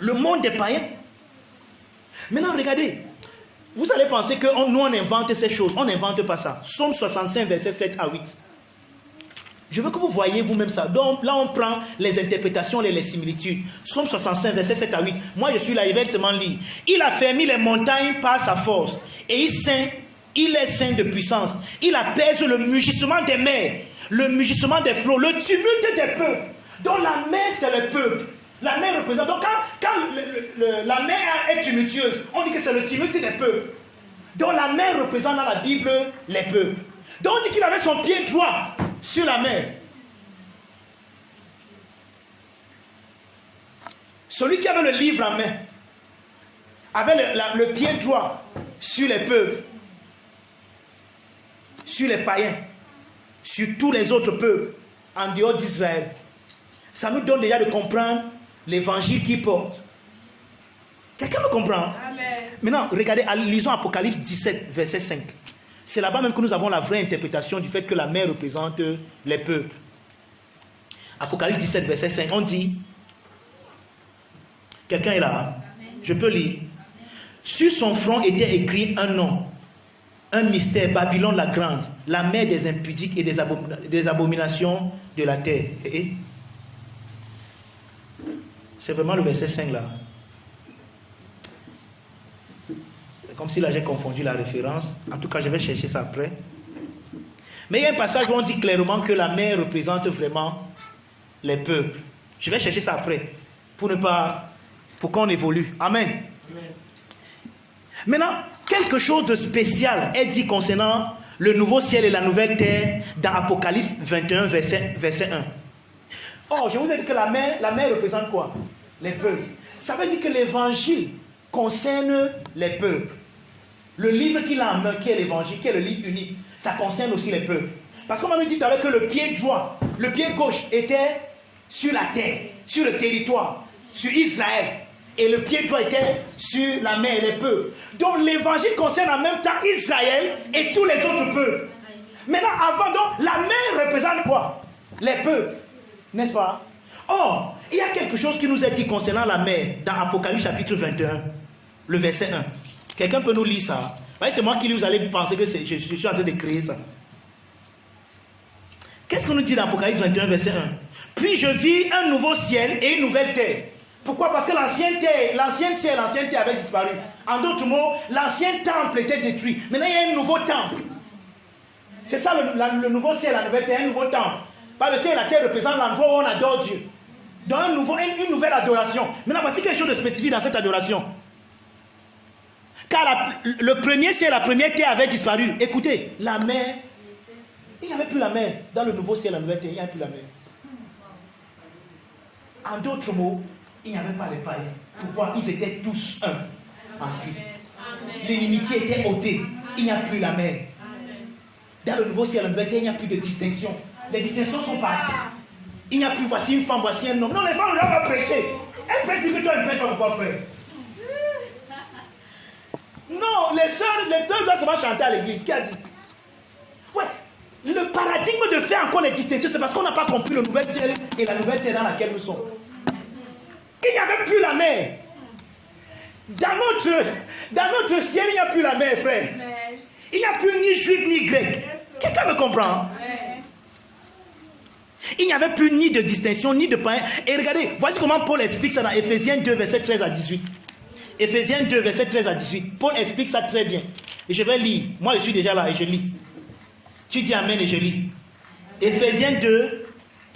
Le monde des païens. Maintenant, regardez. Vous allez penser que nous, on invente ces choses. On n'invente pas ça. Psaume 65, versets 7 à 8. Je veux que vous voyez vous-même ça. Donc, là, on prend les interprétations, les similitudes. Psaume 65, versets 7 à 8. Moi, je suis là, il va seulement lire. Il a fermé les montagnes par sa force. Et il est saint de puissance. Il apaise le mugissement des mers, le mugissement des flots, le tumulte des peuples. Donc, la mer, c'est le peuple. La mer représente. Donc, quand la mer est tumultueuse, on dit que c'est le tumulte des peuples. Donc, la mer représente dans la Bible les peuples. Donc, on dit qu'il avait son pied droit sur la mer. Celui qui avait le livre en main avait le pied droit sur les peuples, sur les païens, sur tous les autres peuples en dehors d'Israël. Ça nous donne déjà de comprendre l'évangile qu'il porte. Quelqu'un me comprend? Amen. Maintenant, regardez, lisons Apocalypse 17, verset 5. C'est là-bas même que nous avons la vraie interprétation du fait que la mer représente les peuples. Apocalypse 17, verset 5, on dit, quelqu'un est là, je peux lire. Sur son front était écrit un nom, un mystère, Babylone la grande, la mère des impudiques et des abominations de la terre. Et c'est vraiment le verset 5 là. C'est comme si là j'ai confondu la référence. En tout cas, je vais chercher ça après. Mais il y a un passage où on dit clairement que la mer représente vraiment les peuples. Je vais chercher ça après pour qu'on évolue. Amen. Amen. Maintenant, quelque chose de spécial est dit concernant le nouveau ciel et la nouvelle terre dans Apocalypse 21, verset 1. Oh, je vous ai dit que la mer représente quoi? Les peuples. Ça veut dire que l'évangile concerne les peuples. Le livre qu'il a en main, qui est l'évangile, qui est le livre unique, ça concerne aussi les peuples. Parce qu'on m'a dit tout à l'heure que le pied droit, le pied gauche était sur la terre, sur le territoire, sur Israël. Et le pied droit était sur la mer, les peuples. Donc l'évangile concerne en même temps Israël et tous les autres peuples. Maintenant, avant, donc, la mer représente quoi? Les peuples. N'est-ce pas? Or, il y a quelque chose qui nous est dit concernant la mer dans Apocalypse chapitre 21, le verset 1. Quelqu'un peut nous lire ça? C'est moi qui lis, vous allez penser que je suis en train de créer ça. Qu'est-ce qu'on nous dit dans Apocalypse 21, verset 1? Puis je vis un nouveau ciel et une nouvelle terre. Pourquoi? Parce que l'ancien ciel, l'ancienne terre avait disparu. En d'autres mots, l'ancien temple était détruit. Maintenant, il y a un nouveau temple. C'est ça le nouveau ciel, la nouvelle terre, un nouveau temple. Par le ciel et la terre représente l'endroit où on adore Dieu. Donc une nouvelle adoration. Maintenant, voici quelque chose de spécifique dans cette adoration. Car le premier ciel, la première terre avait disparu. Écoutez, la mer, il n'y avait plus la mer. Dans le nouveau ciel, la nouvelle terre, il n'y avait plus la mer. En d'autres mots, il n'y avait pas les païens. Pourquoi? Ils étaient tous un en Christ. L'inimitié était ôtée. Il n'y a plus la mer. Dans le nouveau ciel, la nouvelle terre, il n'y a plus de distinction. Les distinctions sont parties. Il n'y a plus voici une femme, voici un homme. Non, les femmes ne doivent pas prêcher. Elles prêchent plus que toi, elles ne prêchent pas pourquoi frère. Non, les sœurs doivent seulement chanter à l'église. Qui a dit? Ouais. Le paradigme de faire encore les distinctions, c'est parce qu'on n'a pas compris le nouvel ciel et la nouvelle terre dans laquelle nous sommes. Il n'y avait plus la mer. Dans notre ciel, il n'y a plus la mer, frère. Il n'y a plus ni juif ni grec. Quelqu'un me comprend? Il n'y avait plus ni de distinction, ni de païen. Et regardez, voici comment Paul explique ça dans Ephésiens 2, verset 13 à 18. Ephésiens 2, verset 13 à 18. Paul explique ça très bien. Et je vais lire. Moi, je suis déjà là et je lis. Tu dis Amen et je lis. Ephésiens 2,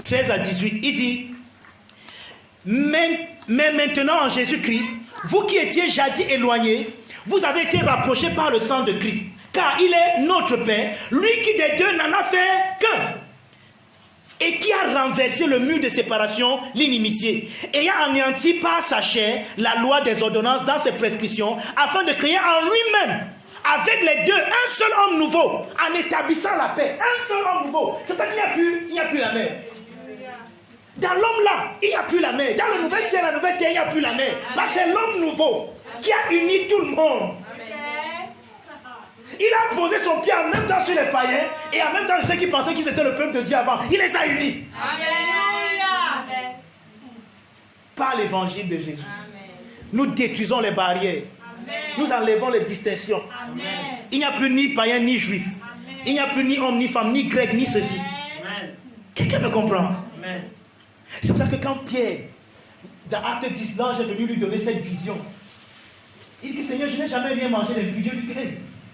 13 à 18. Il dit: mais maintenant en Jésus-Christ, vous qui étiez jadis éloignés, vous avez été rapprochés par le sang de Christ. Car il est notre Père, lui qui des deux n'en a fait qu'un. Et qui a renversé le mur de séparation, l'inimitié, ayant anéanti par sa chair la loi des ordonnances dans ses prescriptions, afin de créer en lui-même, avec les deux, un seul homme nouveau, en établissant la paix. Un seul homme nouveau. C'est-à-dire qu'il n'y a plus la mer. Dans l'homme là, il n'y a plus la mer. Dans le nouvel ciel, la nouvelle terre, il n'y a plus la mer. Parce que c'est l'homme nouveau qui a uni tout le monde. Il a posé son pied en même temps sur les païens et en même temps ceux qui pensaient qu'ils étaient le peuple de Dieu avant. Il les a unis. Amen. Par l'évangile de Jésus. Amen. Nous détruisons les barrières. Amen. Nous enlevons les distinctions. Amen. Il n'y a plus ni païen ni juif. Amen. Il n'y a plus ni homme ni femme, ni grec, ni ceci. Quelqu'un me comprend? Amen. C'est pour ça que quand Pierre, dans Acte 10, l'ange est venu lui donner cette vision, il dit: Seigneur, je n'ai jamais rien mangé d'impur. Dieu dit: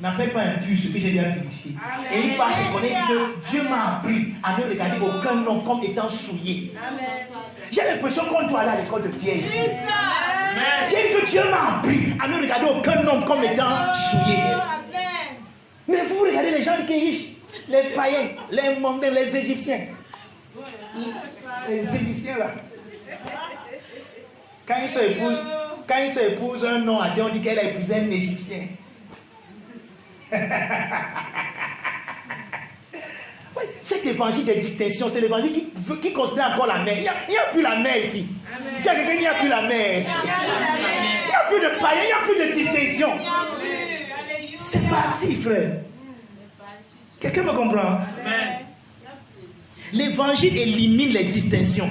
n'appelle pas impur ce que j'ai déjà purifié. Amen. Et il part, je connais que Dieu m'a appris à ne regarder aucun homme comme étant souillé. Amen. J'ai l'impression qu'on doit aller à l'école de Pierre ici. J'ai dit que Dieu m'a appris à ne regarder aucun homme comme étant souillé. Amen. Mais vous regardez les gens qui sont riches, les païens, les mondains, les Égyptiens. Les Égyptiens là. Quand ils se épousent un nom à Dieu, on dit qu'elle a épousé un Égyptien. Cet évangile des distinctions, c'est l'évangile qui considère encore la mer. Il n'y a plus la mer ici. Il y a quelqu'un, il n'y a plus la mer. Il n'y a plus de païen, il n'y a plus de distinction. C'est parti, frère. Quelqu'un me comprend? L'évangile élimine les distinctions.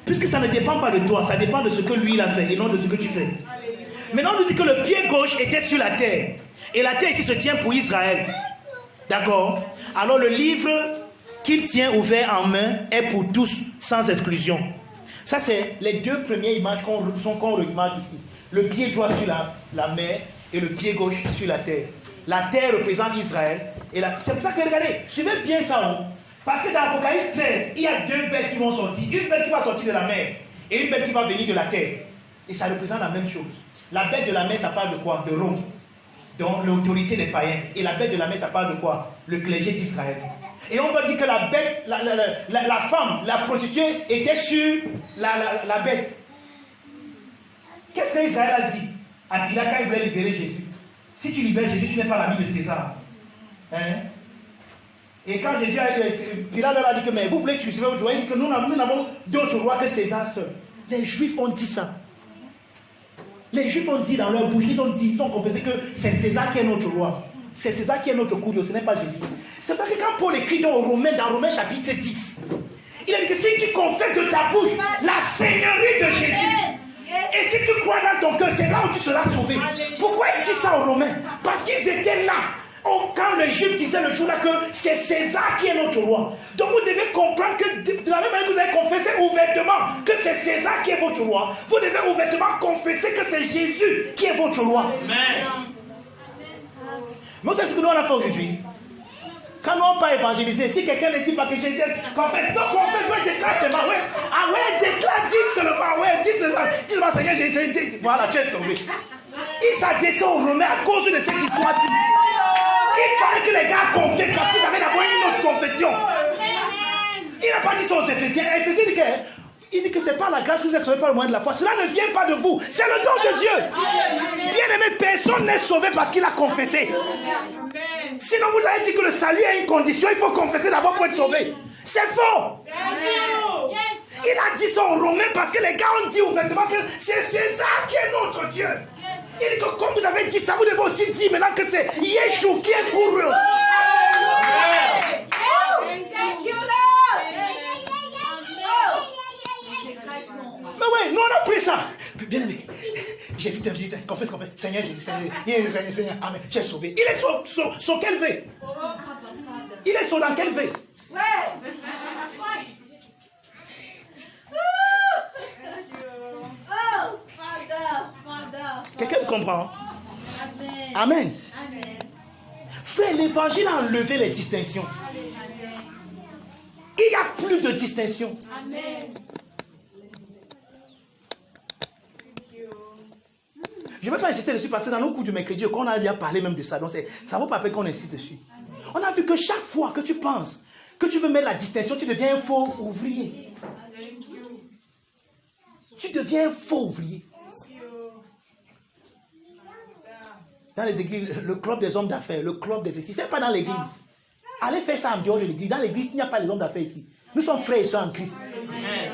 Puisque ça ne dépend pas de toi, ça dépend de ce que lui il a fait et non de ce que tu fais. Maintenant, on nous dit que le pied gauche était sur la terre. Et la terre ici se tient pour Israël. D'accord? Alors le livre qu'il tient ouvert en main est pour tous, sans exclusion. Ça, c'est les deux premières images qu'on remarque ici. Le pied droit sur la mer et le pied gauche sur la terre. La terre représente Israël. C'est pour ça que, regardez, suivez bien ça. Parce que dans Apocalypse 13, il y a 2 bêtes qui vont sortir. Une bête qui va sortir de la mer et une bête qui va venir de la terre. Et ça représente la même chose. La bête de la mer, ça parle de quoi? De Rome. Donc l'autorité des païens. Et la bête de la mer, ça parle de quoi? Le clergé d'Israël. Et on va dire que la bête, la femme, la prostituée était sur la bête. Qu'est-ce que Israël a dit à Pilate quand il voulait libérer Jésus? Si tu libères Jésus, tu n'es pas l'ami de César. Hein? Et quand Jésus a dit, Pilate leur a dit que mais vous voulez tuer votre roi, il dit que nous n'avons d'autre roi que César seul. Les Juifs ont dit ça. Les Juifs ont dit dans leur bouche, ils ont confessé que c'est César qui est notre roi. C'est César qui est notre couillon, ce n'est pas Jésus. C'est parce que quand Paul écrit dans Romains chapitre 10, il a dit que si tu confesses de ta bouche la seigneurie de Jésus, et si tu crois dans ton cœur, c'est là où tu seras sauvé. Pourquoi il dit ça aux Romains? Parce qu'ils étaient là. Quand les Juifs disaient le jour-là que c'est César qui est notre roi. Donc vous devez comprendre que de la même manière que vous avez confessé ouvertement que c'est César qui est votre roi, vous devez ouvertement confesser que c'est Jésus qui est votre roi. Amen. Mais c'est ce que nous on a fait aujourd'hui. Quand nous n'avons pas évangélisé, si quelqu'un ne dit pas que Jésus confesse, non, confesse, ouais, déclare seulement, ouais. Ah ouais, déclare, dites seulement, ouais, dites seulement, Seigneur Jésus, voilà, tu es sauvé. Il s'adressait aux Romains à cause de cette histoire-ci. Il fallait que les gars confessent parce qu'ils avaient d'abord une autre confession. Il n'a pas dit ça aux Éphésiens. Éphésiens dit que ce n'est pas la grâce que vous êtes sauvés par le moyen de la foi. Cela ne vient pas de vous. C'est le don de Dieu. Bien aimé, personne n'est sauvé parce qu'il a confessé. Sinon, vous avez dit que le salut a une condition. Il faut confesser d'abord pour être sauvé. C'est faux. Il a dit ça aux Romains parce que les gars ont dit ouvertement que c'est César qui est notre Dieu. Il dit que comme vous avez dit ça, vous devez aussi dire maintenant que c'est Yeshua qui est couru. Mais oui, nous on a pris ça. Bien aimé, Jésus, confesse. Seigneur Jésus, Seigneur, Amen, tu es sauvé. Il est sur quelle veille? Il est sur dans quelle veille? Quelqu'un comprend? Amen. Frère, l'évangile a enlevé les distinctions. Il n'y a plus de distinction. Amen. Je ne vais pas insister dessus parce que dans nos cours du mercredi, quand on a déjà parlé même de ça, donc ça ne vaut pas la peine qu'on insiste dessus. On a vu que chaque fois que tu penses que tu veux mettre la distinction, tu deviens un faux ouvrier. Tu deviens un faux ouvrier. Dans les églises, le club des hommes d'affaires, le club des ici, ce n'est pas dans l'église. Allez faire ça en dehors de l'église. Dans l'église, il n'y a pas les hommes d'affaires ici. Nous sommes frères et sœurs en Christ. Amen.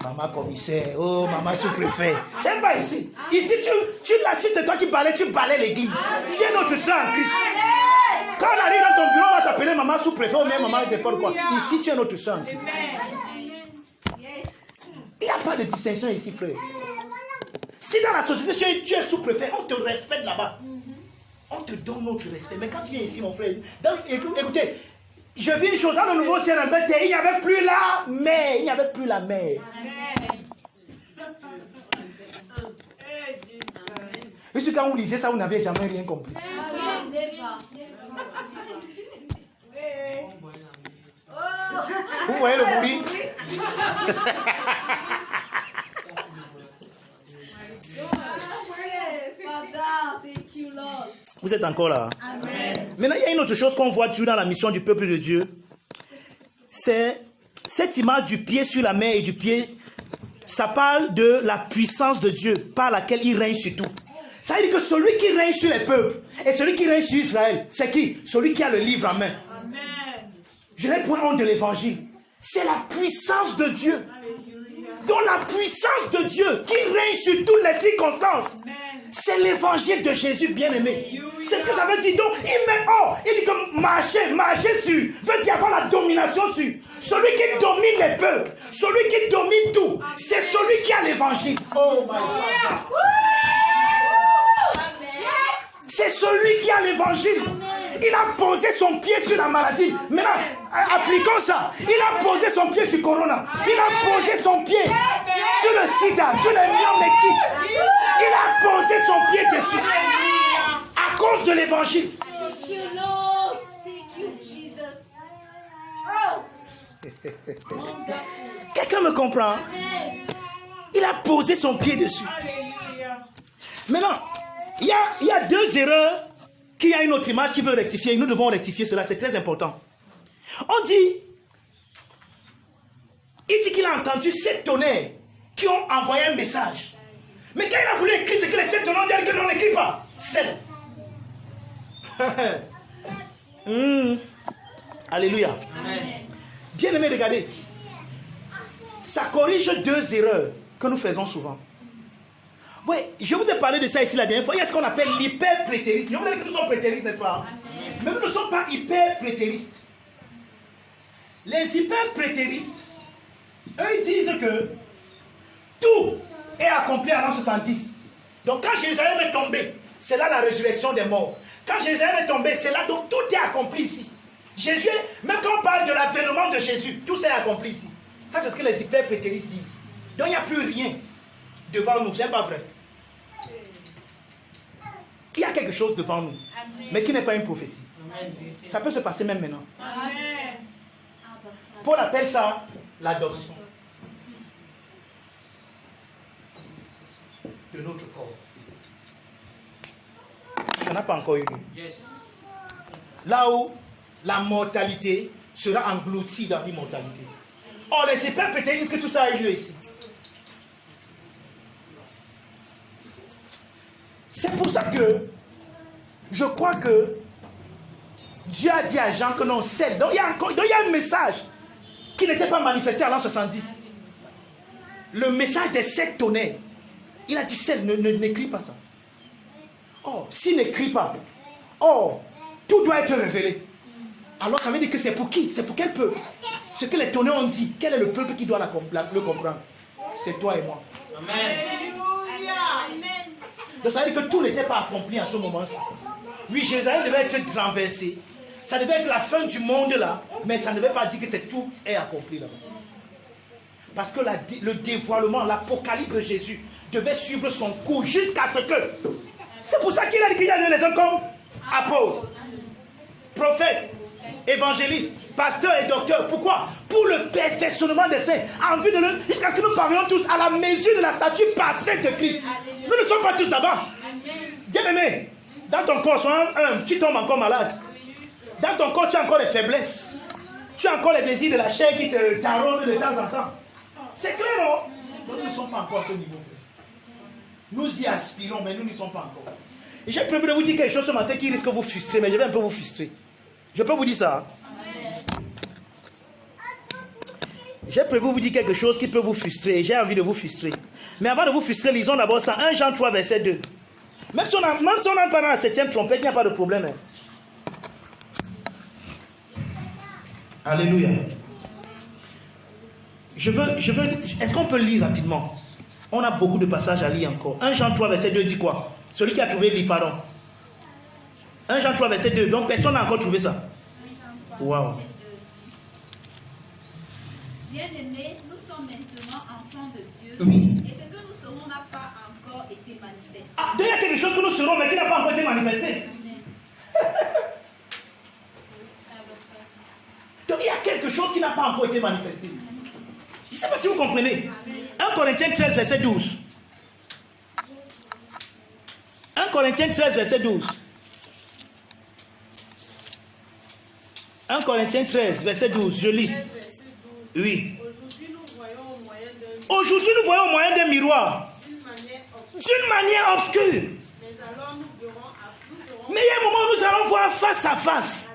Maman commissaire, oh maman sous-préfet. C'est pas ici. Ici, c'est toi qui balais, tu balais l'église. Tu es notre soeur en Christ. Quand on arrive dans ton bureau, on va t'appeler maman sous-préfet ou même maman n'importe quoi. Ici, tu es notre soeur en Christ. Il n'y a pas de distinction ici, frère. Si dans la société, tu es sous-préfet, on te respecte là-bas. On te donne notre respect. Mais quand tu viens ici, mon frère, écoutez, je vis une chose, dans le nouveau ciel, il n'y avait plus la mer. Il n'y avait plus la mer. Et quand vous lisez ça, vous n'avez jamais rien compris. Vous voyez le bruit? Vous êtes encore là? Amen. Maintenant, il y a une autre chose qu'on voit toujours dans la mission du peuple de Dieu. C'est cette image du pied sur la mer et du pied. Ça parle de la puissance de Dieu par laquelle il règne sur tout. Ça veut dire que celui qui règne sur les peuples et celui qui règne sur Israël, c'est qui? Celui qui a le livre en main. Amen. Je n'ai point honte de l'évangile. C'est la puissance de Dieu. Donc la puissance de Dieu qui règne sur toutes les circonstances. Amen. C'est l'évangile de Jésus bien-aimé. C'est ce que ça veut dire. Donc il dit que marcher sur veut dire avoir la domination sur. Celui qui domine les peuples, celui qui domine tout, c'est celui qui a l'évangile. Oh my God. C'est celui qui a l'évangile. Il a posé son pied sur la maladie. Maintenant, appliquons ça. Il a posé son pied sur Corona. Il a posé son pied. sur le sida, sur le myomectis. Il a posé son pied dessus. À cause de l'évangile. Quelqu'un me comprend? Il a posé son pied dessus. Maintenant, il y a deux erreurs qu'il y a une autre image qui veut rectifier. Nous devons rectifier cela, c'est très important. On dit, il dit qu'il a entendu 7 tonnerres qui ont envoyé un message. Mais quand il a voulu écrire, c'est que les 7 tonnerres ont dit que l'on n'écrit pas. C'est. Alléluia. Bien aimé, regardez. Ça corrige 2 erreurs que nous faisons souvent. Oui, je vous ai parlé de ça ici la dernière fois. Il y a ce qu'on appelle l'hyper-prétérisme. Vous savez que nous sommes prétéristes, n'est-ce pas? Mais nous ne sommes pas hyper-prétéristes. Les hyper-prétéristes, eux, ils disent que tout est accompli en l'an 70. Donc quand Jérusalem est tombé, c'est là la résurrection des morts. Quand Jérusalem est tombé, c'est là, donc tout est accompli ici. Jésus, même quand on parle de l'avènement de Jésus, tout s'est accompli ici. Ça, c'est ce que les hyper-prétéristes disent. Donc il n'y a plus rien devant nous, c'est pas vrai. Il y a quelque chose devant nous, mais qui n'est pas une prophétie. Ça peut se passer même maintenant. Paul appelle ça l'adoption de notre corps. Ça n'a pas encore eu lieu. Là où la mortalité sera engloutie dans l'immortalité. Or, les hyper-prétéristes disent que tout ça a eu lieu ici. C'est pour ça que je crois que Dieu a dit à Jean que non, celle. Donc il y a un message qui n'était pas manifesté à l'an 70. Le message des 7 tonnerres. Il a dit celle, n'écris pas ça. Oh, s'il n'écrit pas, oh, tout doit être révélé. Alors ça veut dire que c'est pour qui? C'est pour quel peuple? Ce que les tonnerres ont dit, quel est le peuple qui doit le comprendre? C'est toi et moi. Amen. Donc ça veut dire que tout n'était pas accompli à ce moment-ci. Oui, Jérusalem devait être renversé. Ça devait être la fin du monde là, mais ça ne veut pas dire que tout est accompli là-bas. Parce que le dévoilement, l'apocalypse de Jésus devait suivre son cours jusqu'à ce que... C'est pour ça qu'il a dit qu'il y a des hommes comme apôtres, prophètes, évangélistes, pasteurs et docteurs. Pourquoi? Pour le perfectionnement des saints, en vue de le... jusqu'à ce que nous parvions tous à la mesure de la stature parfaite de Christ. Nous ne sommes pas tous là-bas. Bien-aimé, dans ton corps, tu tombes encore malade. Dans ton corps, tu as encore des faiblesses. Tu as encore les désirs de la chair qui te taronnent de temps en temps. C'est clair, non? Nous ne sommes pas encore à ce niveau. Nous y aspirons, mais nous n'y sommes pas encore. Et j'ai prévu de vous dire quelque chose ce matin qui risque de vous frustrer, mais je vais un peu vous frustrer. Je peux vous dire ça? J'ai prévu de vous dire quelque chose qui peut vous frustrer. J'ai envie de vous frustrer. Mais avant de vous frustrer, lisons d'abord ça. 1 Jean 3, verset 2. Même si on n'a pas dans la 7e trompette, il n'y a pas de problème. Hein. Alléluia. Est-ce qu'on peut lire rapidement? On a beaucoup de passages à lire encore. 1 Jean 3, verset 2 dit quoi? Celui qui a trouvé, lit, pardon. 1 Jean 3, verset 2. Donc personne n'a encore trouvé ça. Waouh. Bien-aimés, nous sommes maintenant enfants de Dieu. Oui. Et ce que nous serons n'a pas encore été manifesté. Ah, donc il y a quelque chose que nous serons, mais qui n'a pas encore été manifesté. Donc il y a quelque chose qui n'a pas encore été manifesté. Je ne sais pas si vous comprenez. 1 Corinthiens 13, verset 12. 1 Corinthiens 13, verset 12. 1 Corinthiens 13, verset 12. Je lis. Oui. Aujourd'hui, nous voyons au moyen d'un miroir. D'une manière obscure. Mais il y a un moment où nous allons voir face à face.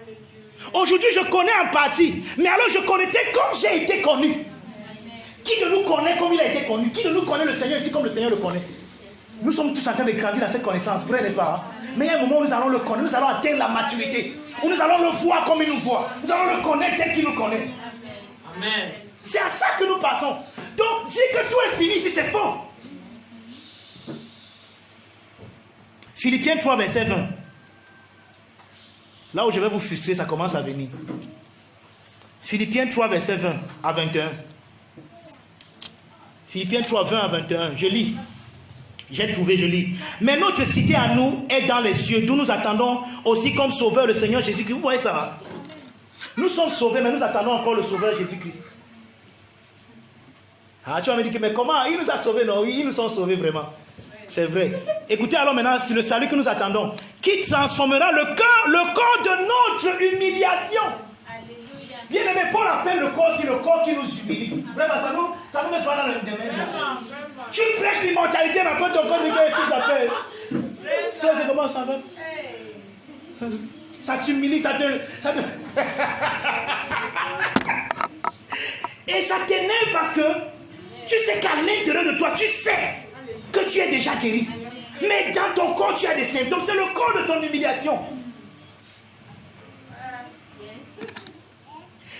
Aujourd'hui, je connais en partie. Mais alors, je connaissais comme j'ai été connu. Qui de nous connaît comme il a été connu? Qui de nous connaît le Seigneur ici comme le Seigneur le connaît? Nous sommes tous en train de grandir dans cette connaissance, vrai, n'est-ce pas? Mais il y a un moment où nous allons le connaître, nous allons atteindre la maturité. Où nous allons le voir comme il nous voit. Nous allons le connaître tel qu'il nous connaît. Amen. C'est à ça que nous passons. Donc, dire que tout est fini ici, c'est faux. Philippiens 3, verset 20. Là où je vais vous frustrer, ça commence à venir. Philippiens 3, verset 20 à 21. Philippiens 3, 20 à 21. Je lis. J'ai trouvé, je lis. Mais notre cité à nous est dans les cieux, d'où nous attendons aussi comme sauveur le Seigneur Jésus-Christ. Vous voyez ça? Nous sommes sauvés, mais nous attendons encore le sauveur Jésus-Christ. Ah, tu vas me dire que, mais comment? Il nous a sauvés? Non, oui, ils nous sont sauvés vraiment. C'est vrai. Écoutez alors maintenant, c'est le salut que nous attendons. Qui transformera le corps de notre humiliation. Alléluia. Bien aimé, Paul appelle le corps, c'est le corps qui nous humilie. Vraiment, ça nous met souvent dans le domaine. Tu prêches l'immortalité, mais après ton corps de Dieu est fils d'appel. Frère, c'est comment ça va? Ça t'humilie, ça te... Et ça t'énerve parce que tu sais qu'à l'intérieur de toi, tu sais que tu es déjà guéri. Mais dans ton corps, tu as des symptômes. C'est le corps de ton humiliation.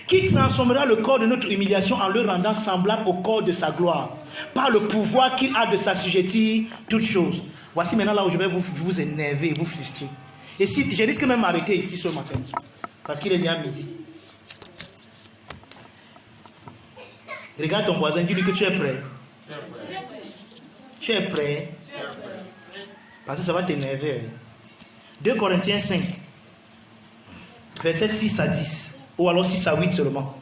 Qui transformera le corps de notre humiliation en le rendant semblable au corps de sa gloire, par le pouvoir qu'il a de s'assujettir toutes choses. Voici maintenant là où je vais vous énerver, vous frustrer. Et si je risque même m'arrêter ici ce matin, parce qu'il est déjà midi. Regarde ton voisin, dis-lui que tu es prêt. Tu es prêt? Parce que ça va t'énerver. 2 Corinthiens 5, versets 6 à 10. Ou alors 6 à 8 seulement.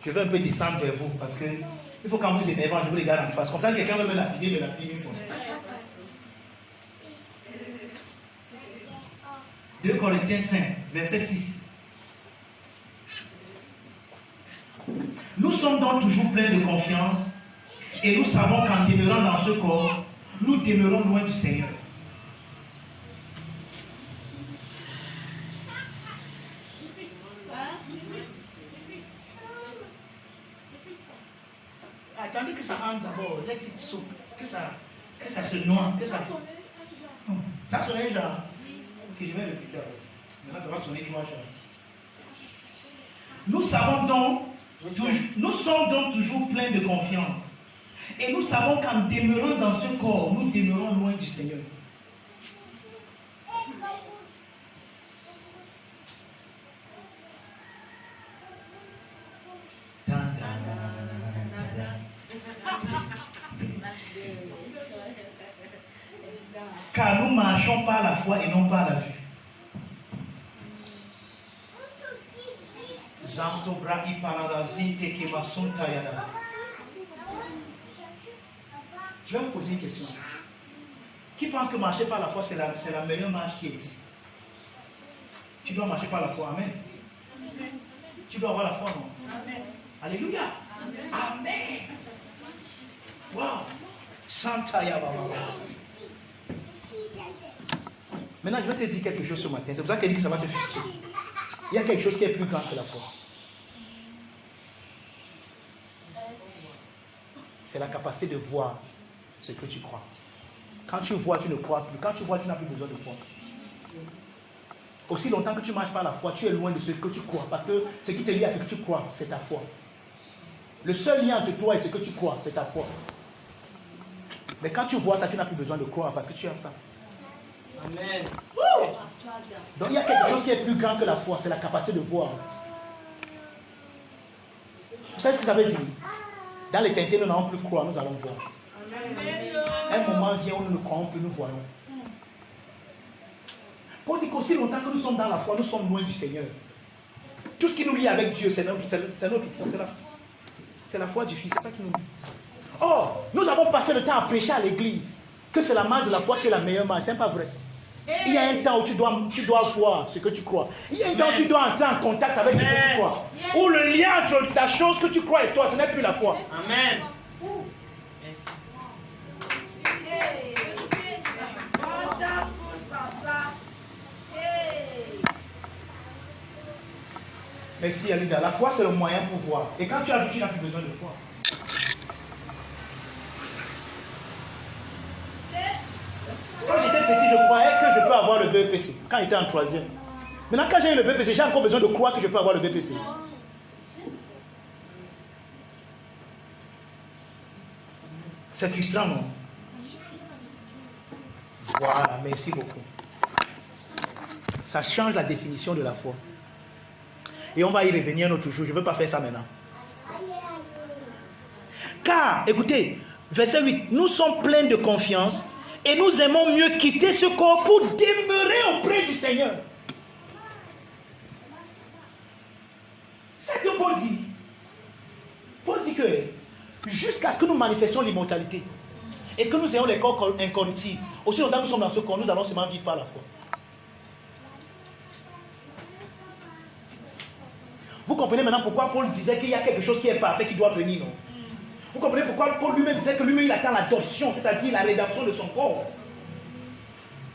Je vais un peu descendre vers vous parce que il faut quand vous énervez, je vous regarde en face. Comme ça, quelqu'un va me lapider, une fois. 2 Corinthiens 5, verset 6. Nous sommes donc toujours pleins de confiance et nous savons qu'en demeurant dans ce corps, nous demeurons loin du Seigneur. Attendez que ça entre d'abord, let it soak, que ça se noie, que ça... Ça sonne déjà. Ok, je vais répéter. Maintenant ça va sonner 3 fois. Nous sommes donc toujours pleins de confiance. Et nous savons qu'en demeurant dans ce corps, nous demeurons loin du Seigneur. Car nous marchons par la foi et non par la vue. Je vais vous poser une question. Qui pense que marcher par la foi, c'est la meilleure marche qui existe? Tu dois marcher par la foi, amen. Tu dois avoir la foi, non? Amen. Alléluia. Amen. Amen. Wow. Santa Yababa. Maintenant, je vais te dire quelque chose ce matin. C'est pour ça qu'elle dit que ça va te frustrer. Il y a quelque chose qui est plus grand que la foi. C'est la capacité de voir ce que tu crois. Quand tu vois, tu ne crois plus. Quand tu vois, tu n'as plus besoin de foi. Aussi longtemps que tu marches par la foi, tu es loin de ce que tu crois. Parce que ce qui te lie à ce que tu crois, c'est ta foi. Le seul lien entre toi et ce que tu crois, c'est ta foi. Mais quand tu vois ça, tu n'as plus besoin de croire parce que tu aimes ça. Amen. Donc il y a quelque chose qui est plus grand que la foi, c'est la capacité de voir. Vous savez ce que ça veut dire? Dans l'éternité, nous n'allons plus croire, nous allons voir. Un moment vient où nous ne croyons plus, nous voyons. Pour dire qu'aussi longtemps que nous sommes dans la foi, nous sommes loin du Seigneur. Tout ce qui nous lie avec Dieu, c'est notre foi, c'est la foi du Fils, c'est ça qui nous lie. Or, nous avons passé le temps à prêcher à l'église que c'est la marche de la foi qui est la meilleure marche. C'est pas vrai. Il y a un temps où tu dois voir ce que tu crois. Il y a un temps où tu dois entrer en contact avec ce que tu crois. Où le lien entre la chose que tu crois et toi, ce n'est plus la foi. Amen. Merci. Merci, Alida. La foi, c'est le moyen pour voir. Et quand tu as vu, tu n'as plus besoin de foi. Quand j'étais petit, je croyais que je peux avoir le BEPC. Quand j'étais en 3e. Maintenant, quand j'ai eu le BEPC, j'ai encore besoin de croire que je peux avoir le BEPC. C'est frustrant, non? Voilà, merci beaucoup. Ça change la définition de la foi. Et on va y revenir un autre jour. Je ne veux pas faire ça maintenant. Car, écoutez, verset 8, nous sommes pleins de confiance et nous aimons mieux quitter ce corps pour demeurer auprès du Seigneur. C'est ce que Paul dit. Paul dit que jusqu'à ce que nous manifestions l'immortalité et que nous ayons les corps incorruptibles, aussi longtemps que nous sommes dans ce corps, nous allons seulement vivre par la foi. Vous comprenez maintenant pourquoi Paul disait qu'il y a quelque chose qui est parfait qui doit venir, non? Vous comprenez pourquoi Paul lui-même disait que lui-même il attend l'adoption, c'est-à-dire la rédemption de son corps.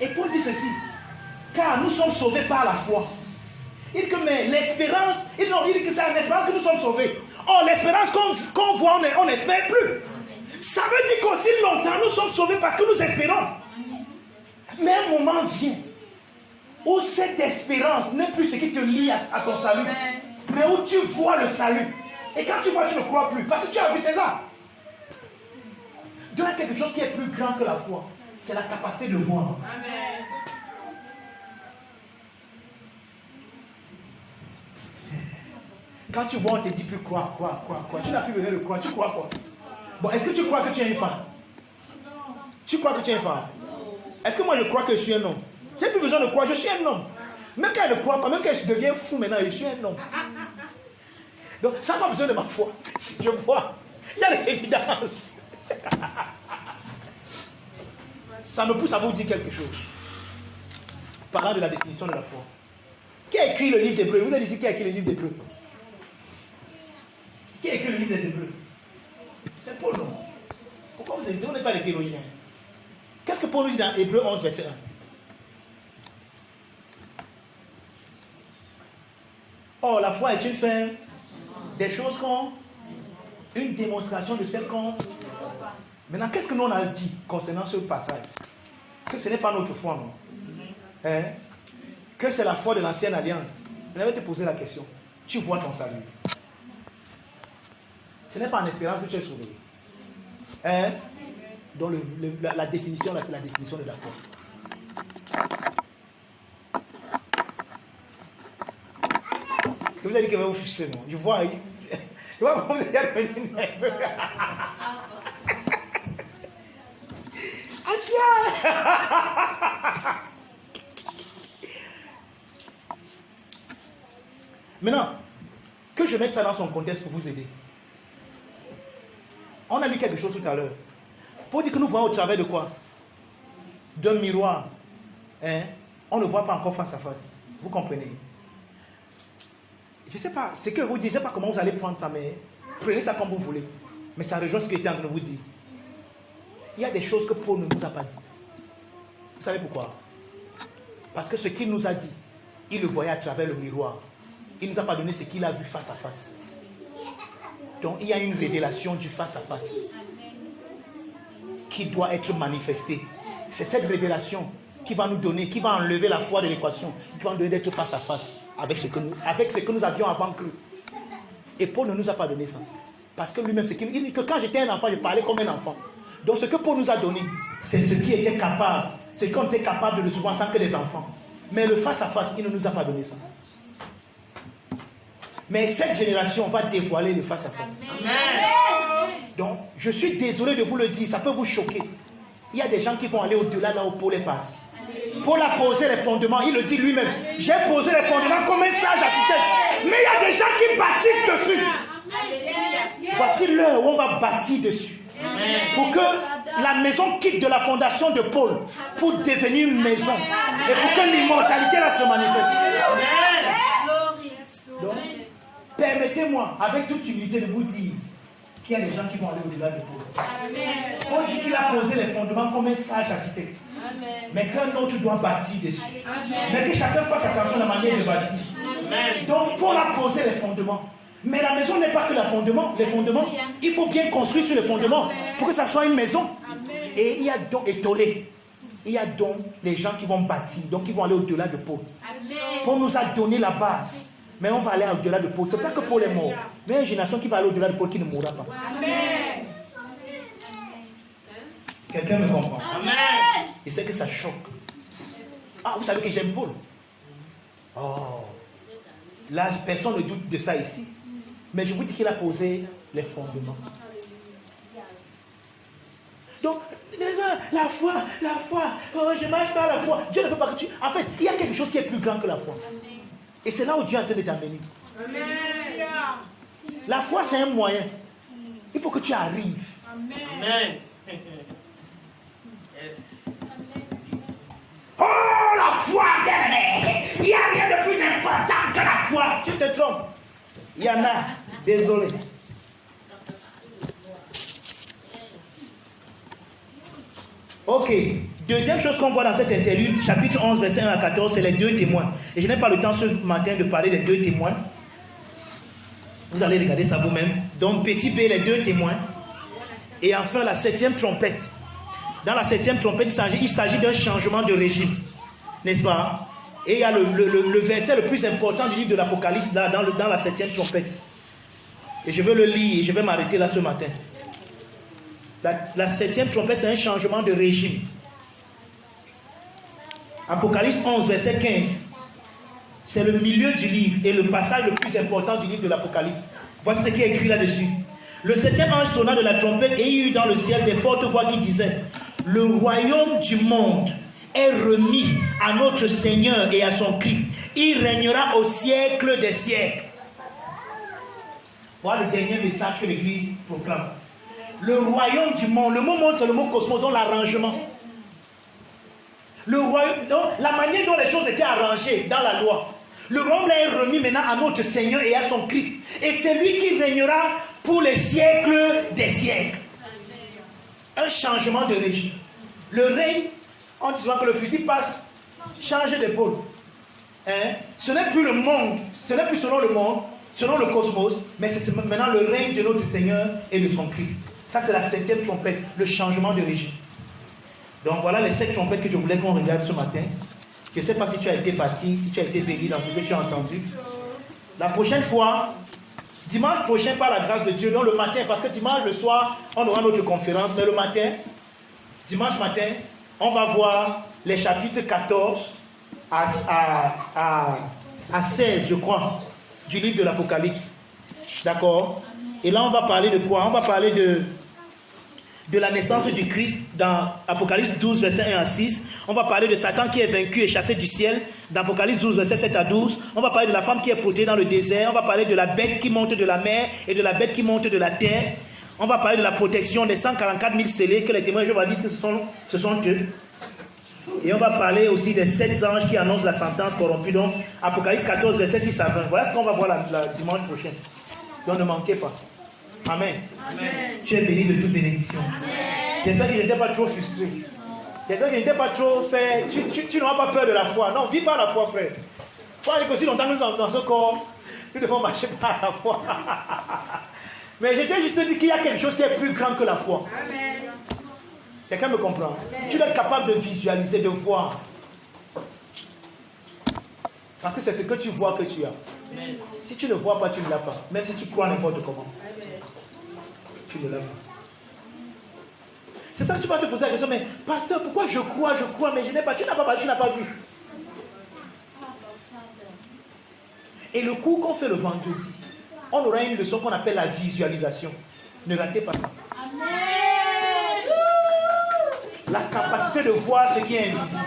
Et Paul dit ceci, car nous sommes sauvés par la foi. Il dit que mais l'espérance, il dit que c'est en espérance que nous sommes sauvés. Or l'espérance qu'on voit, on n'espère plus. Ça veut dire qu'aussi longtemps nous sommes sauvés parce que nous espérons. Mais un moment vient où cette espérance n'est plus ce qui te lie à ton salut, mais où tu vois le salut. Et quand tu vois, tu ne crois plus. Parce que tu as vu, c'est ça. Donc il y a quelque chose qui est plus grand que la foi. C'est la capacité de voir. Amen. Quand tu vois, on te dit plus croire. Tu n'as plus besoin de croire. Tu crois quoi? Bon, est-ce que tu crois que tu es une femme? Tu crois que tu es une femme? Est-ce que moi je crois que je suis un homme? Je n'ai plus besoin de croire, je suis un homme. Même quand je ne crois pas, même quand je deviens fou maintenant, je suis un homme. Donc ça n'a pas besoin de ma foi. Je vois. Il y a les évidences. Ça me pousse à vous dire quelque chose. Parlant de la définition de la foi. Qui a écrit le livre d'Hébreux? Vous avez dit qui a écrit le livre d'Hébreux? Qui a écrit le livre des Hébreux? C'est Paul, non? Pourquoi vous n'êtes pas les théologiens? Qu'est-ce que Paul nous dit dans Hébreux 11, verset 1? Or, la foi est une fin des choses qu'on... Une démonstration de celles qu'on... Maintenant, qu'est-ce que nous on a dit concernant ce passage? Que ce n'est pas notre foi, non? Hein? Que c'est la foi de l'ancienne alliance. Je vais te poser la question. Tu vois ton salut. Ce n'est pas en espérance que tu es sauvé. Hein? Donc la définition là, c'est la définition de la foi. Que vous avez dit que vous fichez, non? Je vois comment vous êtes devenu nerveux. Asia! Maintenant, que je mette ça dans son contexte pour vous aider. On a lu quelque chose tout à l'heure. Pour dire que nous voyons au travers de quoi? D'un miroir. Hein? On ne voit pas encore face à face. Vous comprenez? Je ne sais pas, ce que vous dites, je ne sais pas comment vous allez prendre ça, mais prenez ça comme vous voulez. Mais ça rejoint ce que j'étais en train de vous dire. Il y a des choses que Paul ne nous a pas dites. Vous savez pourquoi? Parce que ce qu'il nous a dit, il le voyait à travers le miroir. Il ne nous a pas donné ce qu'il a vu face à face. Donc il y a une révélation du face à face qui doit être manifestée. C'est cette révélation qui va nous donner, qui va enlever la foi de l'équation, qui va nous donner d'être face à face avec ce que nous avions avant cru. Et Paul ne nous a pas donné ça. Parce que lui-même, il dit que quand j'étais un enfant, je parlais comme un enfant. Donc ce que Paul nous a donné, c'est ce qui était capable, ce qu'on était capable de le suivre en tant que des enfants. Mais le face à face, il ne nous a pas donné ça. Mais cette génération va dévoiler le face à face. Amen. Donc, je suis désolé de vous le dire, ça peut vous choquer. Il y a des gens qui vont aller au-delà là où Paul est parti. Paul a posé les fondements, il le dit lui-même. J'ai posé les fondements comme un sage architecte. Mais il y a des gens qui bâtissent dessus. Voici l'heure où on va bâtir dessus. Amen. Pour que la maison quitte de la fondation de Paul pour devenir une maison. Et pour que l'immortalité là se manifeste. Amen. Donc, permettez-moi, avec toute humilité, de vous dire qu'il y a des gens qui vont aller au-delà de Paul. Paul dit qu'il a posé les fondements comme un sage architecte. Amen. Mais qu'un autre doit bâtir dessus. Amen. Mais que chacun fasse attention à la manière de bâtir. Amen. Donc Paul a posé les fondements. Mais la maison n'est pas que les fondements. Il faut bien construire sur les fondements pour que ça soit une maison. Amen. Et il y a donc étolé. Il y a donc les gens qui vont bâtir, donc qui vont aller au-delà de Paul. Amen. Paul nous a donné la base. Mais on va aller au-delà de Paul. C'est pour ça que Paul est mort. Mais il y a une génération qui va aller au-delà de Paul qui ne mourra pas. Amen. Quelqu'un me comprend? Amen. Et c'est que ça choque. Ah, vous savez que j'aime Paul? Oh. Là, personne ne doute de ça ici. Mais je vous dis qu'il a posé les fondements. Donc, la foi, oh, je marche par la foi. Dieu ne veut pas que tu... En fait, il y a quelque chose qui est plus grand que la foi. Et c'est là où Dieu est en train de t'amener. La foi, c'est un moyen. Il faut que tu arrives. Amen. Oh, la foi, bien-aimé. Il n'y a rien de plus important que la foi. Tu te trompes. Il y en a. Désolé. Ok. Deuxième chose qu'on voit dans cette interlude, chapitre 11, verset 1 à 14, c'est les deux témoins. Et je n'ai pas le temps ce matin de parler des deux témoins. Vous allez regarder ça vous-même. Donc, petit B, les deux témoins. Et enfin, la 7e trompette. Dans la 7e trompette, il s'agit d'un changement de régime. N'est-ce pas? Et il y a le verset le plus important du livre de l'Apocalypse dans la 7e trompette. Et je vais le lire et je vais m'arrêter là ce matin. La 7e trompette, c'est un changement de régime. Apocalypse 11, verset 15. C'est le milieu du livre et le passage le plus important du livre de l'Apocalypse. Voici ce qui est écrit là-dessus. Le 7e ange sonna de la trompette et il y eut dans le ciel des fortes voix qui disaient: le royaume du monde est remis à notre Seigneur et à son Christ. Il régnera au siècle des siècles. Voilà le dernier message que l'Église proclame. Le royaume du monde. Le mot monde, c'est le mot cosmos, donc l'arrangement. Le royaume, donc la manière dont les choses étaient arrangées dans la loi. Le royaume est remis maintenant à notre Seigneur et à son Christ. Et c'est lui qui régnera pour les siècles des siècles. Un changement de régime. Le règne, en disant que le fusil passe, change d'épaule. Hein? Ce n'est plus le monde, ce n'est plus selon le monde, selon le cosmos, mais c'est maintenant le règne de notre Seigneur et de son Christ. Ça, c'est la 7e trompette, le changement de régime. Donc voilà les 7 trompettes que je voulais qu'on regarde ce matin. Je ne sais pas si tu as été bâti, si tu as été béni dans ce que tu as entendu. La prochaine fois, dimanche prochain, par la grâce de Dieu, non le matin, parce que dimanche le soir, on aura notre conférence, mais le matin, dimanche matin, on va voir les chapitres 14 à 16, je crois, du livre de l'Apocalypse. D'accord? Et là, on va parler de quoi? On va parler de la naissance du Christ dans Apocalypse 12, verset 1 à 6. On va parler de Satan qui est vaincu et chassé du ciel dans Apocalypse 12, verset 7 à 12. On va parler de la femme qui est portée dans le désert. On va parler de la bête qui monte de la mer et de la bête qui monte de la terre. On va parler de la protection des 144 000 scellés que les témoins de Jéhovah disent que ce sont eux. Et on va parler aussi des 7 anges qui annoncent la sentence corrompue. Donc Apocalypse 14, verset 6 à 20. Voilà ce qu'on va voir la dimanche prochain. Donc ne manquez pas. Amen. Amen. Tu es béni de toute bénédiction. J'espère que je n'étais pas trop frustré. J'espère que je n'étais pas trop fait. Tu n'auras pas peur de la foi. Non, vis par la foi, frère. Faut dire qu'aussi longtemps que nous sommes dans ce corps, nous devons marcher par la foi. Mais je t'ai juste dit qu'il y a quelque chose qui est plus grand que la foi. Amen. Quelqu'un me comprend? Amen. Tu dois être capable de visualiser, de voir. Parce que c'est ce que tu vois que tu as. Amen. Si tu ne vois pas, tu ne l'as pas. Même si tu crois n'importe comment. Amen. Tu ne l'as pas. C'est ça que tu vas te poser la question, mais pasteur, pourquoi je crois, mais je n'ai pas. Tu n'as pas, tu n'as pas vu. Et le cours qu'on fait le vendredi, on aura une leçon qu'on appelle la visualisation. Ne ratez pas ça. Amen. La capacité de voir ce qui est invisible.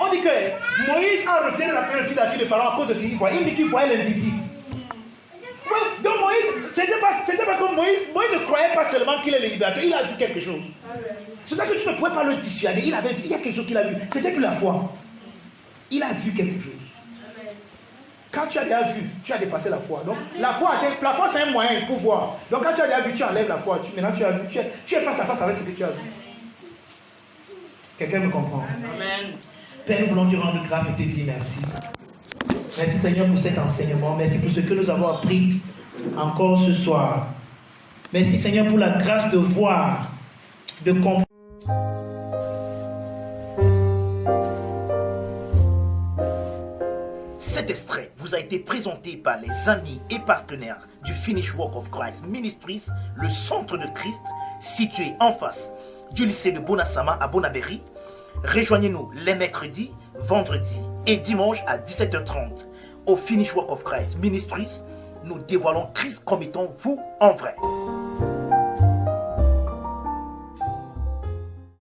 On dit que Moïse a refusé la fille de Pharaon à cause de ce qu'il voyait. Il dit qu'il voyait l'invisible. Ouais, donc Moïse, c'était pas comme Moïse ne croyait pas seulement qu'il est le libérateur, il a vu quelque chose. C'est là que tu ne pouvais pas le dissuader. Il avait vu, il y a quelque chose qu'il a vu. C'était plus la foi. Il a vu quelque chose. Quand tu as déjà vu, tu as dépassé la foi. Donc la foi c'est un moyen pour voir. Donc quand tu as déjà vu, tu enlèves la foi. Maintenant tu as vu, tu es face à face avec ce que tu as vu. Quelqu'un me comprend? Amen. Père, nous voulons te rendre grâce et te dire merci. Merci Seigneur pour cet enseignement. Merci pour ce que nous avons appris encore ce soir. Merci Seigneur pour la grâce de voir, de comprendre. Cet extrait vous a été présenté par les amis et partenaires du Finish Work of Christ Ministries, le centre de Christ, situé en face du lycée de Bonasama à Bonabéry. Rejoignez-nous les mercredis, vendredis et dimanches à 17h30 au Finish Work of Christ Ministries, nous dévoilons Christ comme étant vous en vrai.